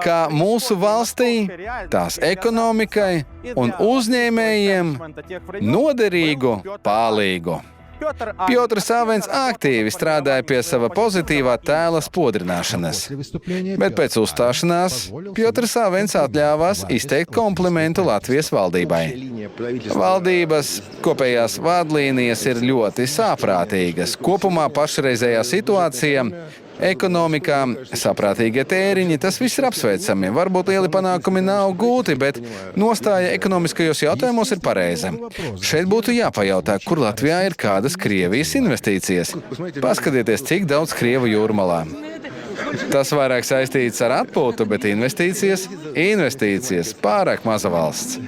kā mūsu valstī, tās ekonomikai un uzņēmējiem noderīgu palīgu. Piotrs Avens aktīvi strādāja pie sava pozitīvā tēla spodrināšanas, bet pēc uzstāšanās Piotrs Avens atļāvās izteikt komplimentu Latvijas valdībai. Valdības kopējās vadlīnijas ir ļoti sāprātīgas. Kopumā pašreizējā situācija Ekonomikā, saprātīgie tēriņi, tas viss ir apsveicami. Varbūt lieli panākumi nav gūti, bet nostāja ekonomiskajos jautājumos ir pareiza. Šeit būtu jāpajautā, kur Latvijā ir kādas Krievijas investīcijas. Paskatieties, cik daudz Krievu jūrmalā. Tas vairāk saistīts ar atpūtu, bet investīcijas, pārāk maza valsts.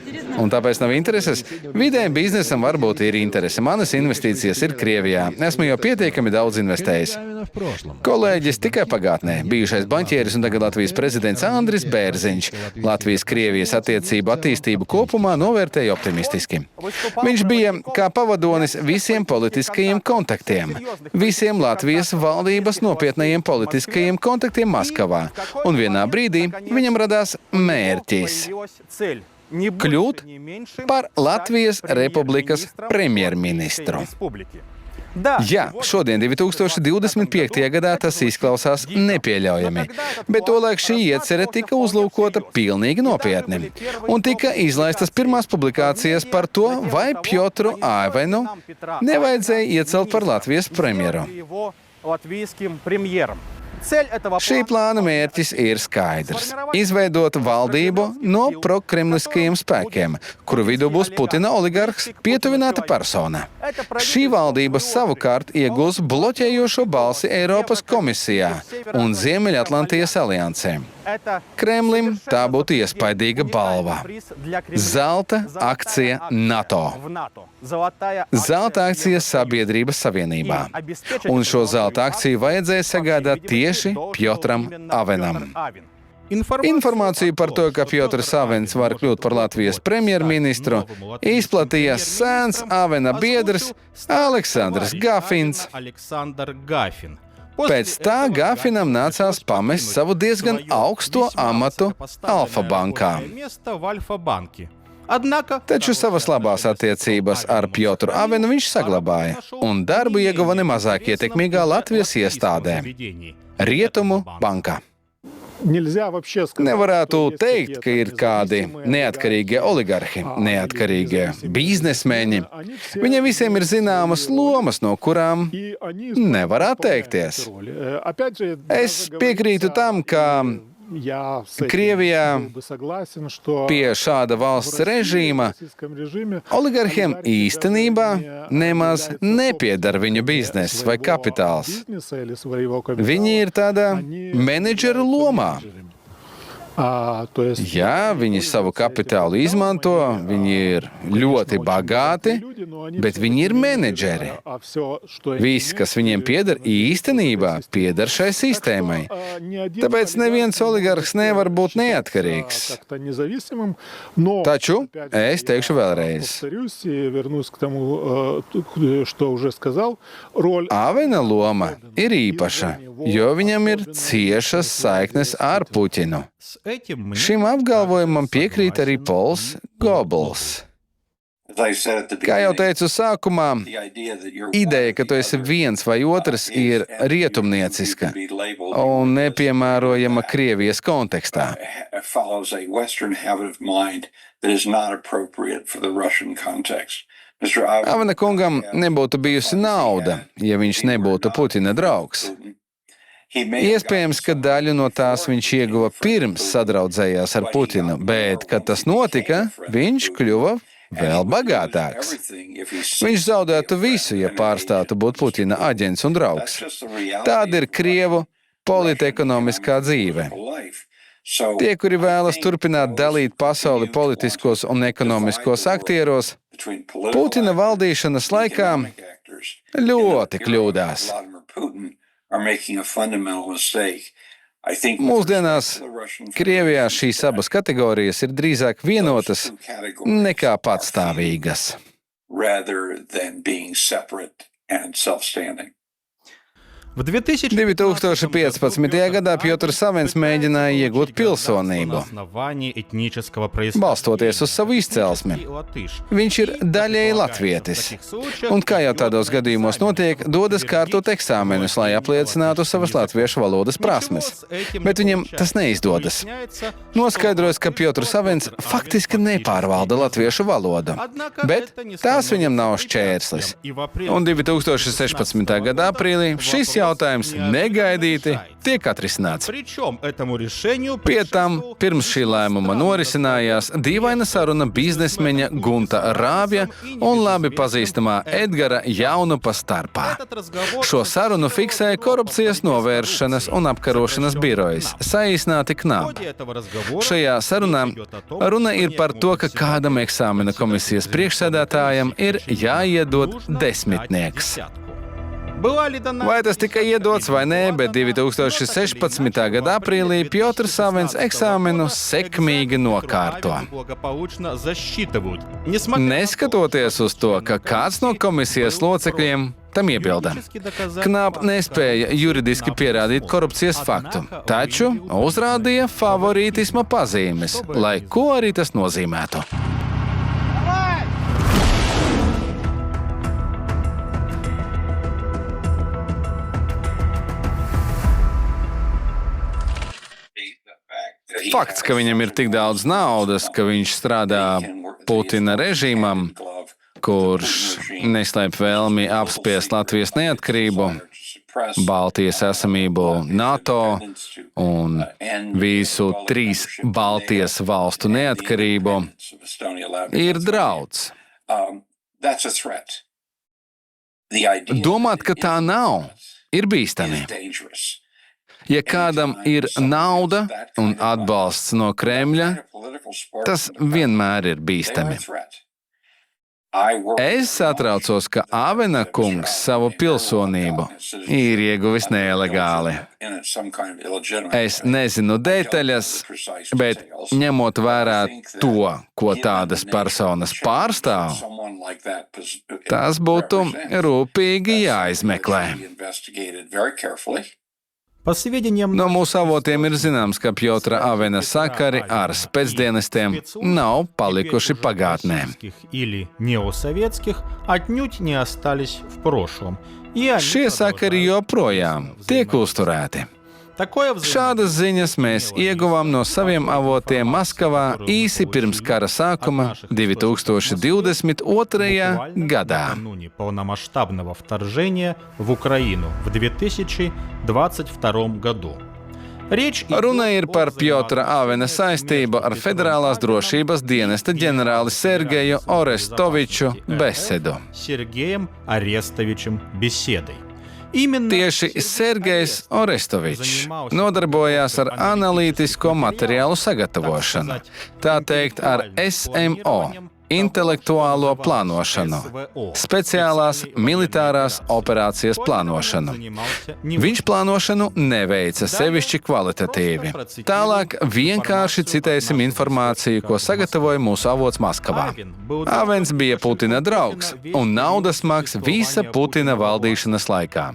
Un tāpēc nav intereses. Vidējiem biznesam varbūt ir interese. Manas investīcijas ir Krievijā. Esmu jau pietiekami daudz investējis. Kolēģis tikai pagātnē. Bijušais banķieris un tagad Latvijas prezidents Andris Bērziņš Latvijas-Krievijas attiecību attīstību kopumā novērtēja optimistiski. Viņš bija kā pavadonis visiem politiskajiem kontaktiem, visiem Latvijas valdības nopietnajiem politiskajiem kontaktiem Maskavā. Un vienā brīdī viņam radās mērķis kļūt par Latvijas Republikas premjerministru. Jā, šodien, 2025. gadā, tas izklausās nepieļaujami, bet tolaik šī iecere tika uzlūkota pilnīgi nopietni. Un tika izlaistas pirmās publikācijas par to, vai Pjotru Aivenu nevajadzēja iecelt par Latvijas premjeru. Šī plāna mērķis ir skaidrs – izveidot valdību no prokremliskajiem spēkiem, kuru vidū būs Putina oligarhs, pietuvināta persona. Šī valdība savukārt iegūs bloķējošo balsi Eiropas komisijā un Ziemeļatlantijas aliansē. Kremlim tā būtu iespaidīga balva. Zelta akcija NATO. Zelta akcija Sabiedrības Savienībā. Un šo zelta akciju vajadzēja sagādāt tieši Pjotram Avenam. Informāciju par to, ka Pjotrs Avens var kļūt par Latvijas premjerministru, izplatīja sens Avena biedrs Aleksandrs Gafins. Pēc tā Gafinam nācās pamest savu diezgan augsto amatu Alfa bankā. Taču savas labās attiecības ar Pjotru Avenu viņš saglabāja, un darbu ieguva nemazāk ietekmīgā Latvijas iestādē – Rietumu bankā. Nevarētu teikt, ka ir kādi neatkarīgie oligarhi, neatkarīgie biznesmeņi. Viņiem visiem ir zināmas lomas, no kurām nevar atteikties. Es piekrītu tam, ka Krievijā pie šāda valsts režīma oligarhiem īstenībā nemaz nepiedar viņu bizness vai kapitāls. Viņi ir tādā menedžeru lomā. Jā, viņi savu kapitālu izmanto, viņi ir ļoti bagāti, bet viņi ir menedžeri. Viss, kas viņiem pieder, īstenībā pieder šai sistēmai. Tāpēc neviens oligarhs nevar būt neatkarīgs. Taču es teikšu vēlreiz. Avena loma ir īpaša, jo viņam ir ciešas saiknes ar Puķinu. Šim apgalvojumam piekrīt arī Pols Goebbels. Kā jau teicu sākumā, ideja, ka tu esi viens vai otrs, ir rietumnieciska un nepiemērojama Krievijas kontekstā. Avena kungam nebūtu bijusi nauda, ja viņš nebūtu Putina draugs. Iespējams, ka daļu no tās viņš ieguva pirms sadraudzējās ar Putinu, bet, kad tas notika, viņš kļuva vēl bagātāks. Viņš zaudētu visu, ja pārstātu būt Putina aģents un draugs. Tāda ir Krievu politekonomiskā dzīve. Tie, kuri vēlas turpināt dalīt pasauli politiskos un ekonomiskos aktieros, Putina valdīšanas laikā ļoti kļūdās. Mūsdienās Krievijā šīs abas kategorijas ir drīzāk vienotas nekā patstāvīgas. В 2015. 2015. gadā Pjotrs Avens mēģināja iegūt pilsonību, balstoties uz savu izcelsmi. Viņš ir daļēji latvietis, un kā jau tādos gadījumos notiek, dodas kārtot eksāmenus, lai apliecinātu savas latviešu valodas prasmes. Bet viņam tas neizdodas. Noskaidrojas, ka Pjotrs Avens faktiski nepārvalda latviešu valodu, bet tās viņam nav šķērslis. Un 2016. gada aprīlī šis jautājums negaidīti tiek atrisināts. Причем этому решению Pie tam, pirms šī lēmuma norisinājās dīvaina saruna biznesmeņa Gunta Rābja un labi pazīstamā Edgara Jaunupa starpā. этот разговор Šo sarunu fiksēja Korupcijas novēršanas un apkarošanas birojas, saīsināti в KNAB. ходе этого разговора Šajā sarunā runa ir par to, ka kādam eksāmena komisijas priekšsēdētājam ir jāiedod desmitnieks. была ли дана Vai tas tika iedots vai nē, bet 2016. gada aprīlī Piotrs Avens eksāmenu sekmīgi nokārto. благополучно засчитывают. Несмотря Neskatoties uz to, ka kāds no komisijas locekļiem tam iebilda. KNAB nespēja juridiski pierādīt korupcijas faktu, taču uzrādīja favorītisma pazīmes, lai ko arī tas nozīmētu. Fakts, ka viņam ir tik daudz naudas, ka viņš strādā Putina režīmam, kurš neslēp vēlmi apspiest Latvijas neatkarību, Baltijas esamību NATO un visu 3 Baltijas valstu neatkarību, ir draudz. Domāt, ka tā nav, ir bīstami. Ja kādam ir nauda un atbalsts no Kremļa, tas vienmēr ir bīstami. Es satraucos, ka Avena kungs savu pilsonību ir ieguvis nelegāli. Es nezinu detaļas, bet ņemot vērā to, ko tādas personas pārstāv, tas būtu rūpīgi jāizmeklē. По сведениям No mūsu avotiem ir zināms, ka Pjotra Avena sakari ar specdienestiem nav palikuši pagātnē. или неосоветских отнюдь не остались в прошлом. И они Šie sakari joprojām tiek uzturēti. Такое Šādas ziņas mēs ieguvām no saviem avotiem Maskavā īsi pirms kara sākuma 2022. gadā. накануне полномасштабного вторжения в Украину в 2022 году. Речь Runa ir par Pjotra Avena saistību ar Federālās drošības dienesta ģenerāli Sergeju Orestoviču Besedu. Сергеем Арестовичем Беседой. Именно Tieši Sergejs Orestovičs nodarbojās ar analītisko materiālu sagatavošanu, tā teikt, ar SMO, intelektuālo plānošanu, speciālās militārās operācijas plānošanu. Viņš plānošanu neveica sevišķi kvalitatīvi. Tālāk vienkārši citēsim informāciju, ko sagatavoja mūsu avots Maskavā. Avens bija Putina draugs un naudas maks visa Putina valdīšanas laikā.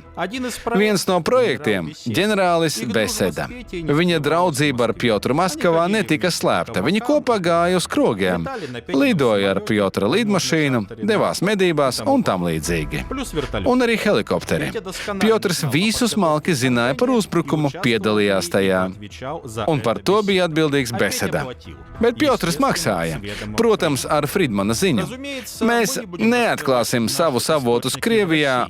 Viens no projektiem - ģenerālis Beseda. Viņa draudzība ar Pjotru Maskavā netika slēpta. Viņi kopā gāja uz krogiem, lidoja ar Pjotra lidmašīnu, devās medībās un tam līdzīgi. Un arī helikopteri. Pjotrs visu smalki zināja par uzbrukumu, piedalījās tajā. Un par to bija atbildīgs Beseda. Bet Pjotrs maksāja. Protams, ar Fridmana ziņu. Mēs neatklāsim savus avotus Krievijā,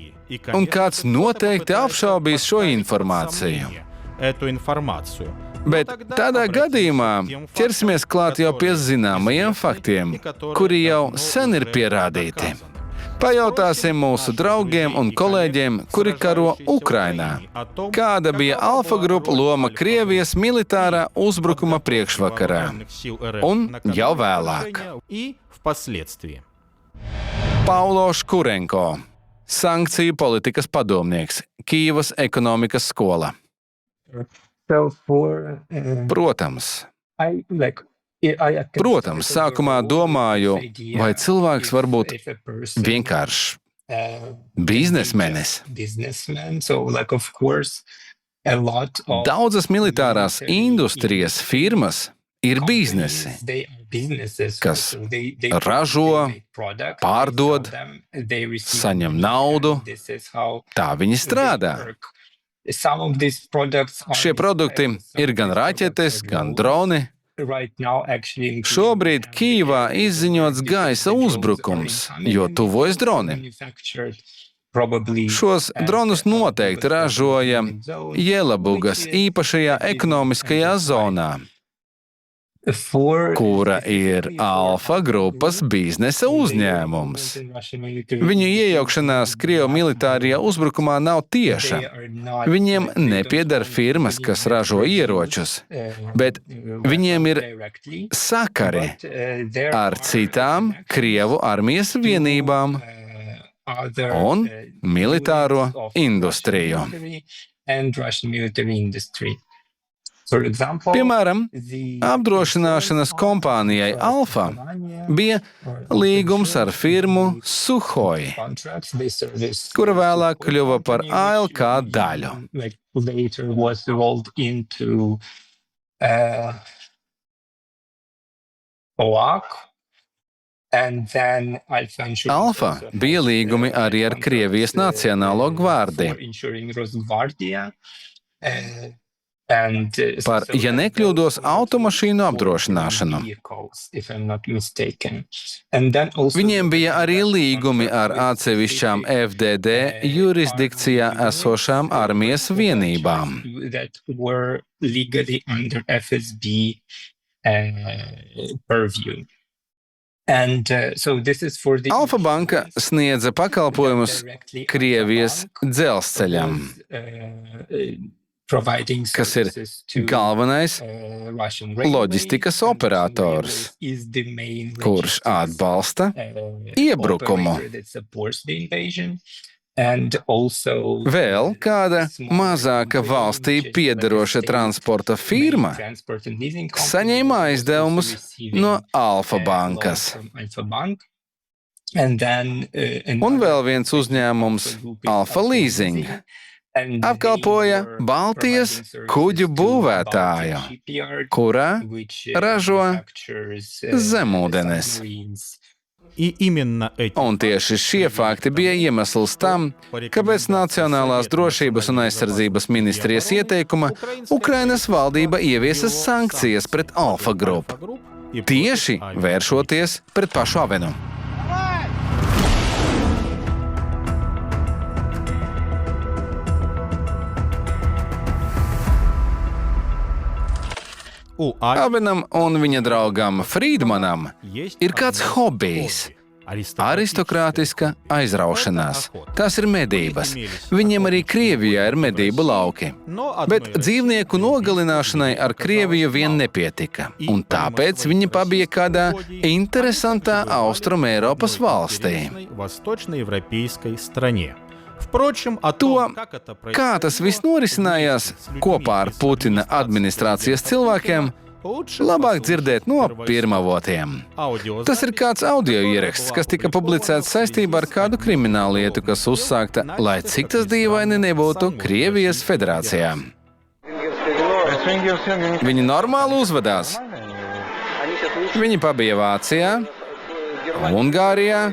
un kāds noteikti apšaubīs šo informāciju. Bet tādā gadījumā ķersimies klāt jau pie zināmajiem faktiem, kuri jau sen ir pierādīti. Pajautāsim mūsu draugiem un kolēģiem, kuri karo Ukrainā, kāda bija Alfa grupa loma Krievijas militārā uzbrukuma priekšvakarā un jau vēlāk. Paulo Škurenko, sankciju politikas padomnieks, Kīvas ekonomikas skola. Protams, sākumā domāju, vai cilvēks var būt vienkārši biznesmenis. Daudzas militārās industrijas firmas ir biznesi, kas ražo, pārdod, saņem naudu. Tā viņi strādā. Šie produkti ir gan raķetes, gan droni. Šobrīd Kīvā izziņots gaisa uzbrukums, jo tuvojas droni. Šos dronus noteikti ražoja Jelabugas īpašajā ekonomiskajā zonā, kura ir Alfa grupas biznesa uzņēmums. Viņu iejaukšanās Krievu militārajā uzbrukumā nav tieša. Viņiem nepieder firmas, kas ražo ieročus, bet viņiem ir sakari ar citām Krievu armijas vienībām un militāro industriju. Piemēram, apdrošināšanas kompānijai Alfa bija līgums ar firmu Suhoi, kura vēlāk kļuva par ALK daļu. Alfa bija līgumi arī ar Krievijas Nacionālo gvardiju. Par, ja nekļūdos, automašīnu apdrošināšanu. Viņiem bija arī līgumi ar atsevišķām FDD jurisdikcijā esošām armijas vienībām. Alfa banka sniedza pakalpojumus Krievijas dzelzceļam, kas ir galvenais loģistikas operators, kurš atbalsta iebrukumu. Vēl kāda mazāka valstī piederoša transporta firma saņēma aizdevumus no Alfa bankas. Un vēl viens uzņēmums, Alfa Leasing, apkalpoja Baltijas kuģu būvētāju, kurā ražo zemūdenes. Un tieši šie fakti bija iemesls tam, kāpēc Nacionālās drošības un aizsardzības ministrijas ieteikuma Ukrainas valdība ieviesa sankcijas pret Alfa grupu, tieši vēršoties pret pašu Avenu. Avenam un viņa draugam Frīdmanam ir kāds hobijs – aristokrātiska aizraušanās. Tās ir medības. Viņiem arī Krievijā ir medību lauki. Bet dzīvnieku nogalināšanai ar Krieviju vien nepietika. Un tāpēc viņi pabija kādā interesantā Austrumēropas valstī. To, kā tas viss norisinājās kopā ar Putina administrācijas cilvēkiem, labāk dzirdēt no pirmavotiem. Tas ir kāds audio ieraksts, kas tika publicēts saistībā ar kādu kriminālu lietu, kas uzsākta, lai cik tas dīvaini nebūtu, Krievijas federācijā. Viņi normāli uzvedās. Viņi pabija Vācijā, Ungārijā,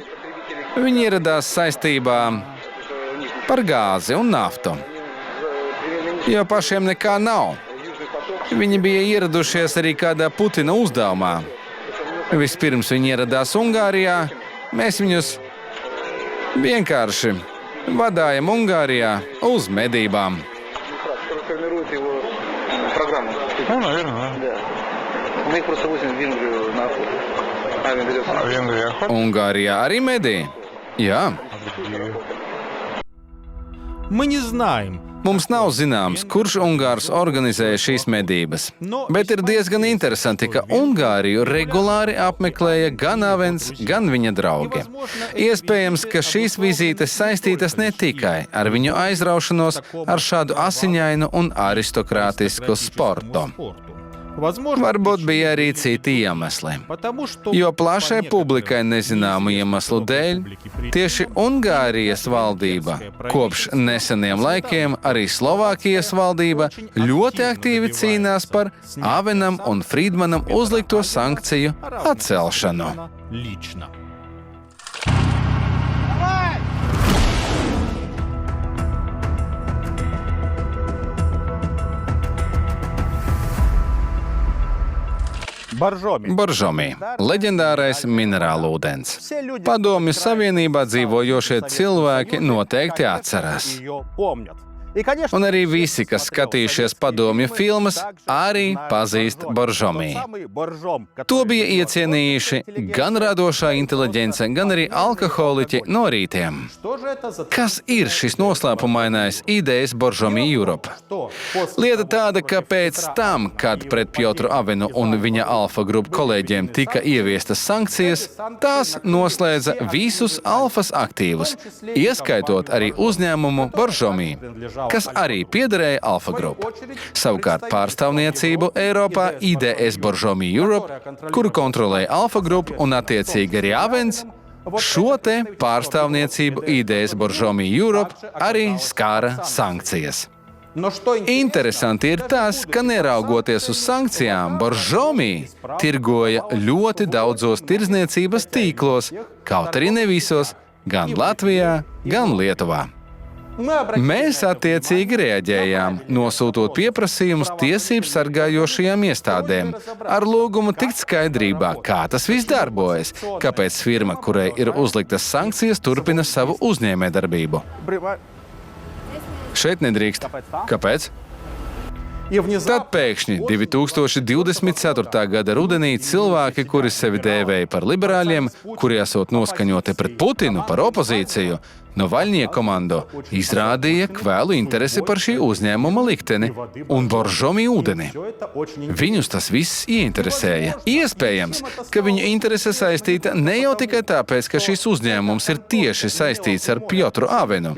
viņi ieradās saistībā par gāzi un naftu, jo pašiem nekā nav. Viņi bija ieradušies arī kādā Putina uzdevumā. Vispirms viņi ieradās Ungārijā, mēs viņus vienkārši vadājam Ungārijā uz medībām. Ungārijā arī medī? Jā. Mums nav zināms, kurš Ungārs organizēja šīs medības, bet ir diezgan interesanti, ka Ungāriju regulāri apmeklēja gan Avens, gan viņa draugi. Iespējams, ka šīs vizītes saistītas ne tikai ar viņu aizraušanos ar šādu asiņainu un aristokrātisku sportu. Varbūt bija arī citi iemesli, jo plašai publikai nezināmu iemeslu dēļ tieši Ungārijas valdība, kopš neseniem laikiem arī Slovākijas valdība ļoti aktīvi cīnās par Avenam un Frīdmanam uzlikto sankciju atcelšanu. Boržomī – leģendārais minerālūdens. Padomju Savienībā dzīvojošie cilvēki noteikti atceras. Un arī visi, kas skatījušies padomju filmas, arī pazīst Boržomī. To bija iecienījuši gan radošā inteliģence, gan arī alkoholiķi no rītiem. Kas ir šis noslēpumainais idejas Boržomī Europe? Lieta tāda, ka pēc tam, kad pret Pjotru Avenu un viņa Alfa grupu kolēģiem tika ieviestas sankcijas, tās noslēdza visus Alfas aktīvus, ieskaitot arī uzņēmumu Boržomī, kas arī piederēja Alfa grupu. Savukārt pārstāvniecību Eiropā IDS Boržomī Europe, kuru kontrolēja Alfa grupu un attiecīgi arī Avens, šo te pārstāvniecību IDS Boržomī Europe arī skāra sankcijas. Interesanti ir tas, ka neraugoties uz sankcijām, Boržomī tirgoja ļoti daudzos tirdzniecības tīklos, kaut arī ne visos, gan Latvijā, gan Lietuvā. Mēs attiecīgi reaģējām, nosūtot pieprasījumus tiesību sargājošajām iestādēm, ar lūgumu tikt skaidrībā, kā tas viss darbojas, kāpēc firma, kurai ir uzliktas sankcijas, turpina savu uzņēmējdarbību. Šeit nedrīkst. Kāpēc? Tad pēkšņi 2024. gada rudenī cilvēki, kuri sevi dēvēja par liberāļiem, kuri esot noskaņoti pret Putinu, par opozīciju, Novaļņie komandu, izrādīja kvēlu interesi par šī uzņēmuma likteni un Boržomī ūdeni. Viņus tas viss ieinteresēja. Iespējams, ka viņu interese saistīta ne jau tikai tāpēc, ka šis uzņēmums ir tieši saistīts ar Pjotru Avenu,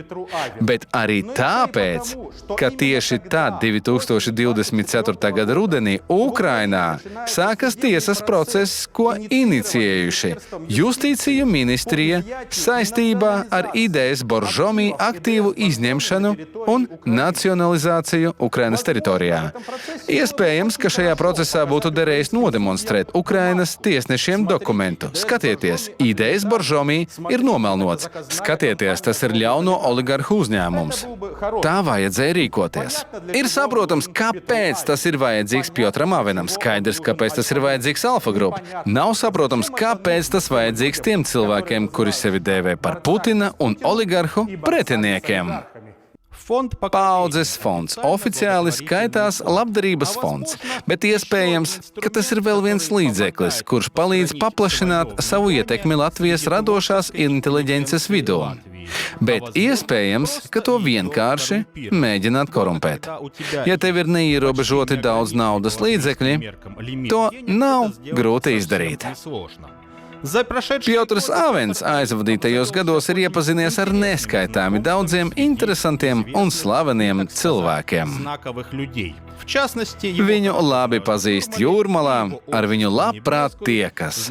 bet arī tāpēc, ka tieši tad 2024. gada rudenī Ukrainā sākas tiesas process, ko inicijējuši Justīciju ministrija saistībā ar IDS Boržomī aktīvu izņemšanu un nacionalizāciju Ukrainas teritorijā. Iespējams, ka šajā procesā būtu derējis nodemonstrēt Ukrainas tiesnešiem dokumentu. Skatieties, IDS Boržomī ir nomelnots. Skatieties, tas ir ļauno oligarhu uzņēmums. Tā vajadzēja rīkoties. Ir saprotams, kāpēc tas ir vajadzīgs Pjotram Avenam. Skaidrs, kāpēc tas ir vajadzīgs Alfa grupa. Nav saprotams, kāpēc tas vajadzīgs tiem cilvēkiem, kuri sevi dēvē par Putina un oligarhu pretiniekiem. Paaudzes fonds oficiāli skaitās labdarības fonds, bet iespējams, ka tas ir vēl viens līdzeklis, kurš palīdz paplašināt savu ietekmi Latvijas radošās inteliģences vidū. Bet iespējams, ka to vienkārši mēģināt korumpēt. Ja tev ir neierobežoti daudz naudas līdzekļi, to nav grūti izdarīt. Pjotrs Avens aizvadītajos gados ir iepazinies ar neskaitāmi daudziem interesantiem un slaveniem cilvēkiem. Viņu labi pazīst Jūrmalā, ar viņu labprāt tiekas.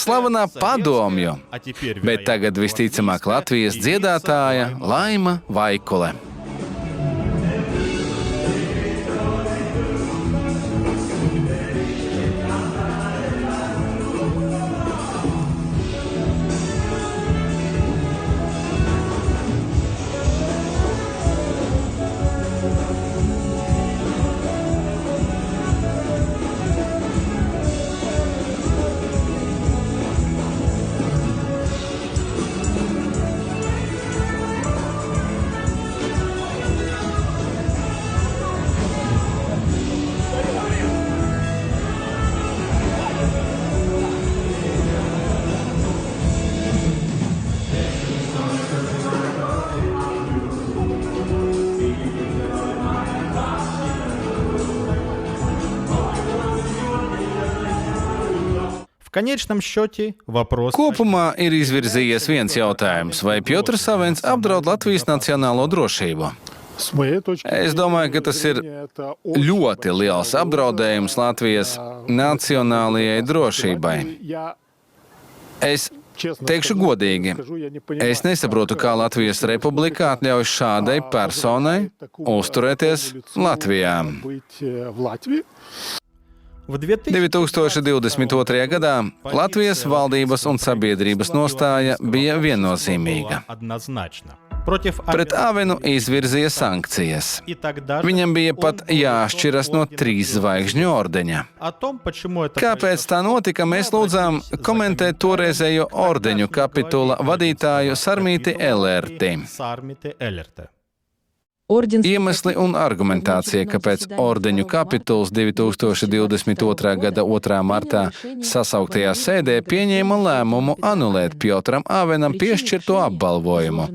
Slavenā padomju, bet tagad visticamāk Latvijas dziedātāja Laima Vaikule. Kopumā ir izvirzījies viens jautājums, vai Pjotrs Avens apdraud Latvijas nacionālo drošību? Es domāju, ka tas ir ļoti liels apdraudējums Latvijas nacionālajai drošībai. Es teikšu godīgi, es nesaprotu, kā Latvijas republika atļauj šādai personai uzturēties Latvijā. 2022. gadā Latvijas valdības un sabiedrības nostāja bija viennozīmīga. против Pret Avenu izvirzīja sankcijas. И тогда Viņam bija pat jāšķiras no 3 zvaigžņu ordeņa. О том, почему это Kāpēc tā notika, mēs lūdzām komentēt toreizējo ordeņu kapitula vadītāju Sarmīti Elerti. Сармите Элерте. Iemesli un argumentācija, kāpēc ordeņu kapituls 2022. gada 2. martā sasauktajā sēdē pieņēma lēmumu anulēt Pjotram Avenam piešķirto apbalvojumu,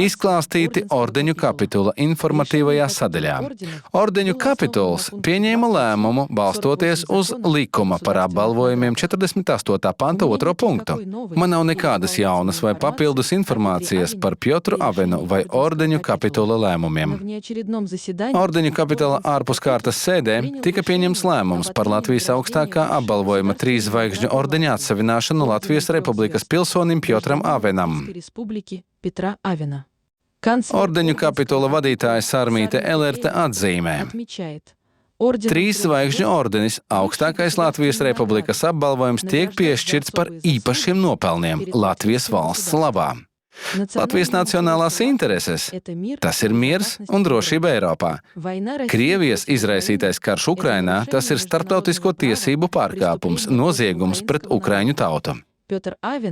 izklāstīti ordeņu kapitula informatīvajā sadaļā. Ordeņu kapituls pieņēma lēmumu balstoties uz likuma par apbalvojumiem 48. panta 2. punktu. Man nav nekādas jaunas vai papildus informācijas par Pjotru Avenu vai ordeņu kapitula lēmumiem. Ordeņu kapitula ārpuskārtas sēdē tika pieņemts lēmums par Latvijas augstākā apbalvojuma 3 zvaigžņu ordeņa atsavināšanu Latvijas Republikas pilsonim Pjotram Avenam. Ordeņu kapitula vadītāja Sarmīte Elerte atzīmē: 3 zvaigžņu ordenis, augstākais Latvijas Republikas apbalvojums, tiek piešķirts par īpašiem nopelniem Latvijas valsts labā. Latvijas nacionālās intereses – tas ir miers un drošība Eiropā. Krievijas izraisītais karš Ukrainā – tas ir starptautisko tiesību pārkāpums, noziegums pret Ukraiņu tautu.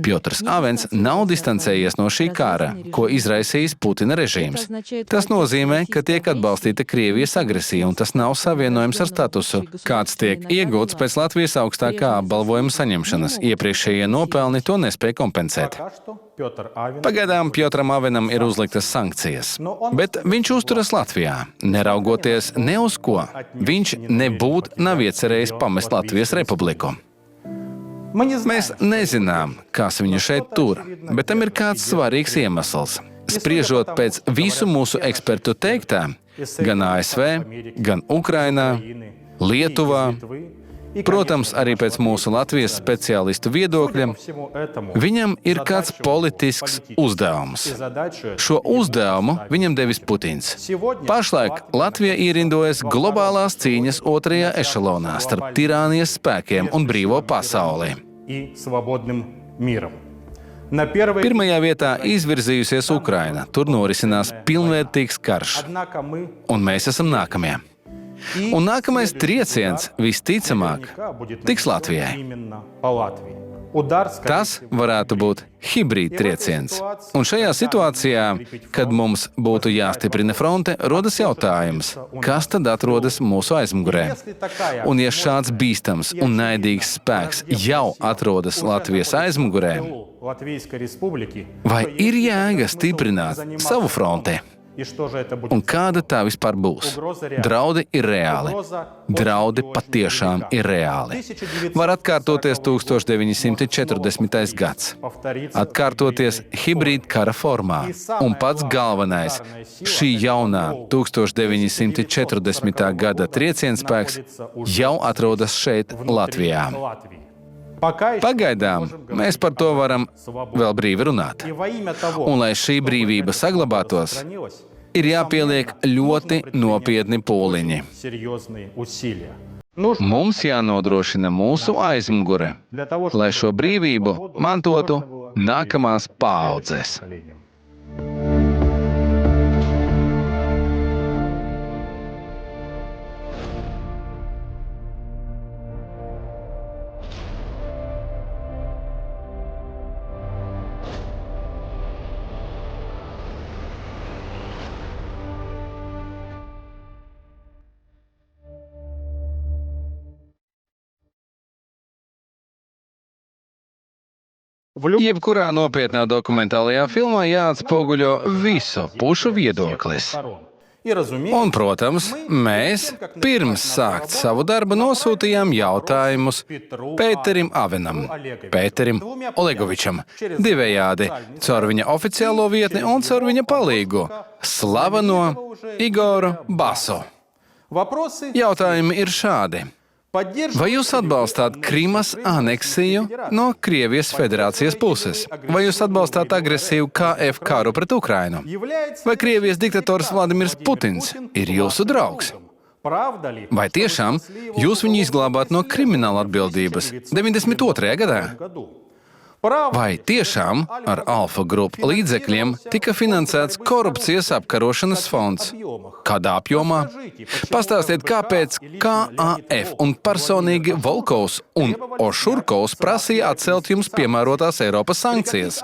Pjotrs Avens nav distancējies no šī kara, ko izraisījis Putina režīms. Tas nozīmē, ka tiek atbalstīta Krievijas agresija, un tas nav savienojams ar statusu, kāds tiek iegūts pēc Latvijas augstākā apbalvojuma saņemšanas. Iepriekšējie nopelni to nespēja kompensēt. Pagaidām Pjotram Avenam ir uzliktas sankcijas, bet viņš uzturas Latvijā, neraugoties ne uz ko. Viņš nebūtu nav iecerējis pamest Latvijas Republiku. Mēs nezinām, kas viņu šeit tur, bet tam ir kāds svarīgs iemesls. Spriežot pēc visu mūsu ekspertu teiktā, gan ASV, gan Ukrainā, Lietuvā, protams, arī pēc mūsu Latvijas speciālistu viedokļa, viņam ir kāds politisks uzdevums. Šo uzdevumu viņam devis Putins. Pašlaik Latvija ierindojas globālās cīņas 2. ešalonā starp tirānijas spēkiem un brīvo pasauli. Pirmajā vietā izvirzījusies Ukraina. Tur norisinās pilnvērtīgs karš. Un mēs esam nākamie. Un nākamais trieciens, visticamāk, tiks Latvijai. Tas varētu būt hibrīd trieciens. Un šajā situācijā, kad mums būtu jāstiprina fronte, rodas jautājums, kas tad atrodas mūsu aizmugurē? Un ja šāds bīstams un naidīgs spēks jau atrodas Latvijas aizmugurē, vai ir jēga stiprināt savu fronti? Un kāda tā vispār būs? Draudi ir reāli. Draudi patiešām ir reāli. Var atkārtoties 1940. gads. Atkārtoties hibrīd kara formā. Un pats galvenais - šī jaunā 1940. gada triecienspēks jau atrodas šeit, Latvijā. Pagaidām mēs par to varam vēl brīvi runāt. Un, lai šī brīvība saglabātos, ir jāpieliek ļoti nopietni pūliņi. Mums jānodrošina mūsu aizmugure, lai šo brīvību mantotu nākamās paaudzes. Jebkurā nopietnā dokumentālajā filmā jāatspoguļo visu pušu viedoklis. Un, protams, mēs pirms sākt savu darbu nosūtījām jautājumus Pēterim Avenam, Pēterim Olegovičam, divējādi, caur viņa oficiālo vietni un caur viņa palīgu, slaveno Igoru Basu. Jautājumi ir šādi. Vai jūs atbalstāt Krimas aneksiju no Krievijas federācijas puses? Vai jūs atbalstāt agresīvu KF karu pret Ukrainu? Vai Krievijas diktators Vladimirs Putins ir jūsu draugs? Vai tiešām jūs viņu izglābāt no krimināla atbildības 92. gadā? Vai tiešām ar Alfa grupu līdzekļiem tika finansēts korupcijas apkarošanas fonds? Kādā apjomā? Pastāstiet, kāpēc KAF un personīgi Volkovs un Ošurkovs prasīja atcelt jums piemērotās Eiropas sankcijas?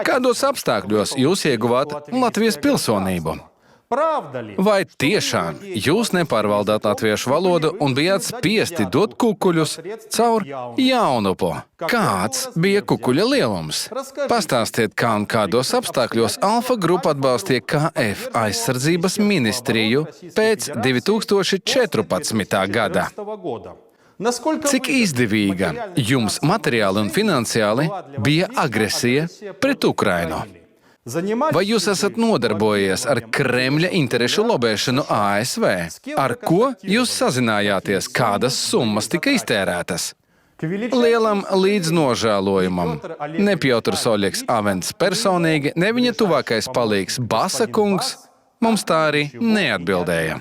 Kādos apstākļos jūs ieguvāt Latvijas pilsonību? Vai tiešām jūs nepārvaldāt latviešu valodu un bijāt spiesti dot kukuļus caur Jaunupu? Kāds bija kukuļa lielums? Pastāstiet, kā un kādos apstākļos Alfa grupa atbalstīja KF aizsardzības ministriju pēc 2014. gada. Cik izdevīga jums materiāli un finansiāli bija agresija pret Ukrainu? Vai jūs esat nodarbojies ar Kremļa interešu lobēšanu ASV? Ar ko jūs sazinājāties? Kādas summas tika iztērētas? Lielam līdznožēlojumam ne Piotrs Oļegs Avents personīgi, ne viņa tuvākais palīgs Basa kungs mums tā arī neatbildēja.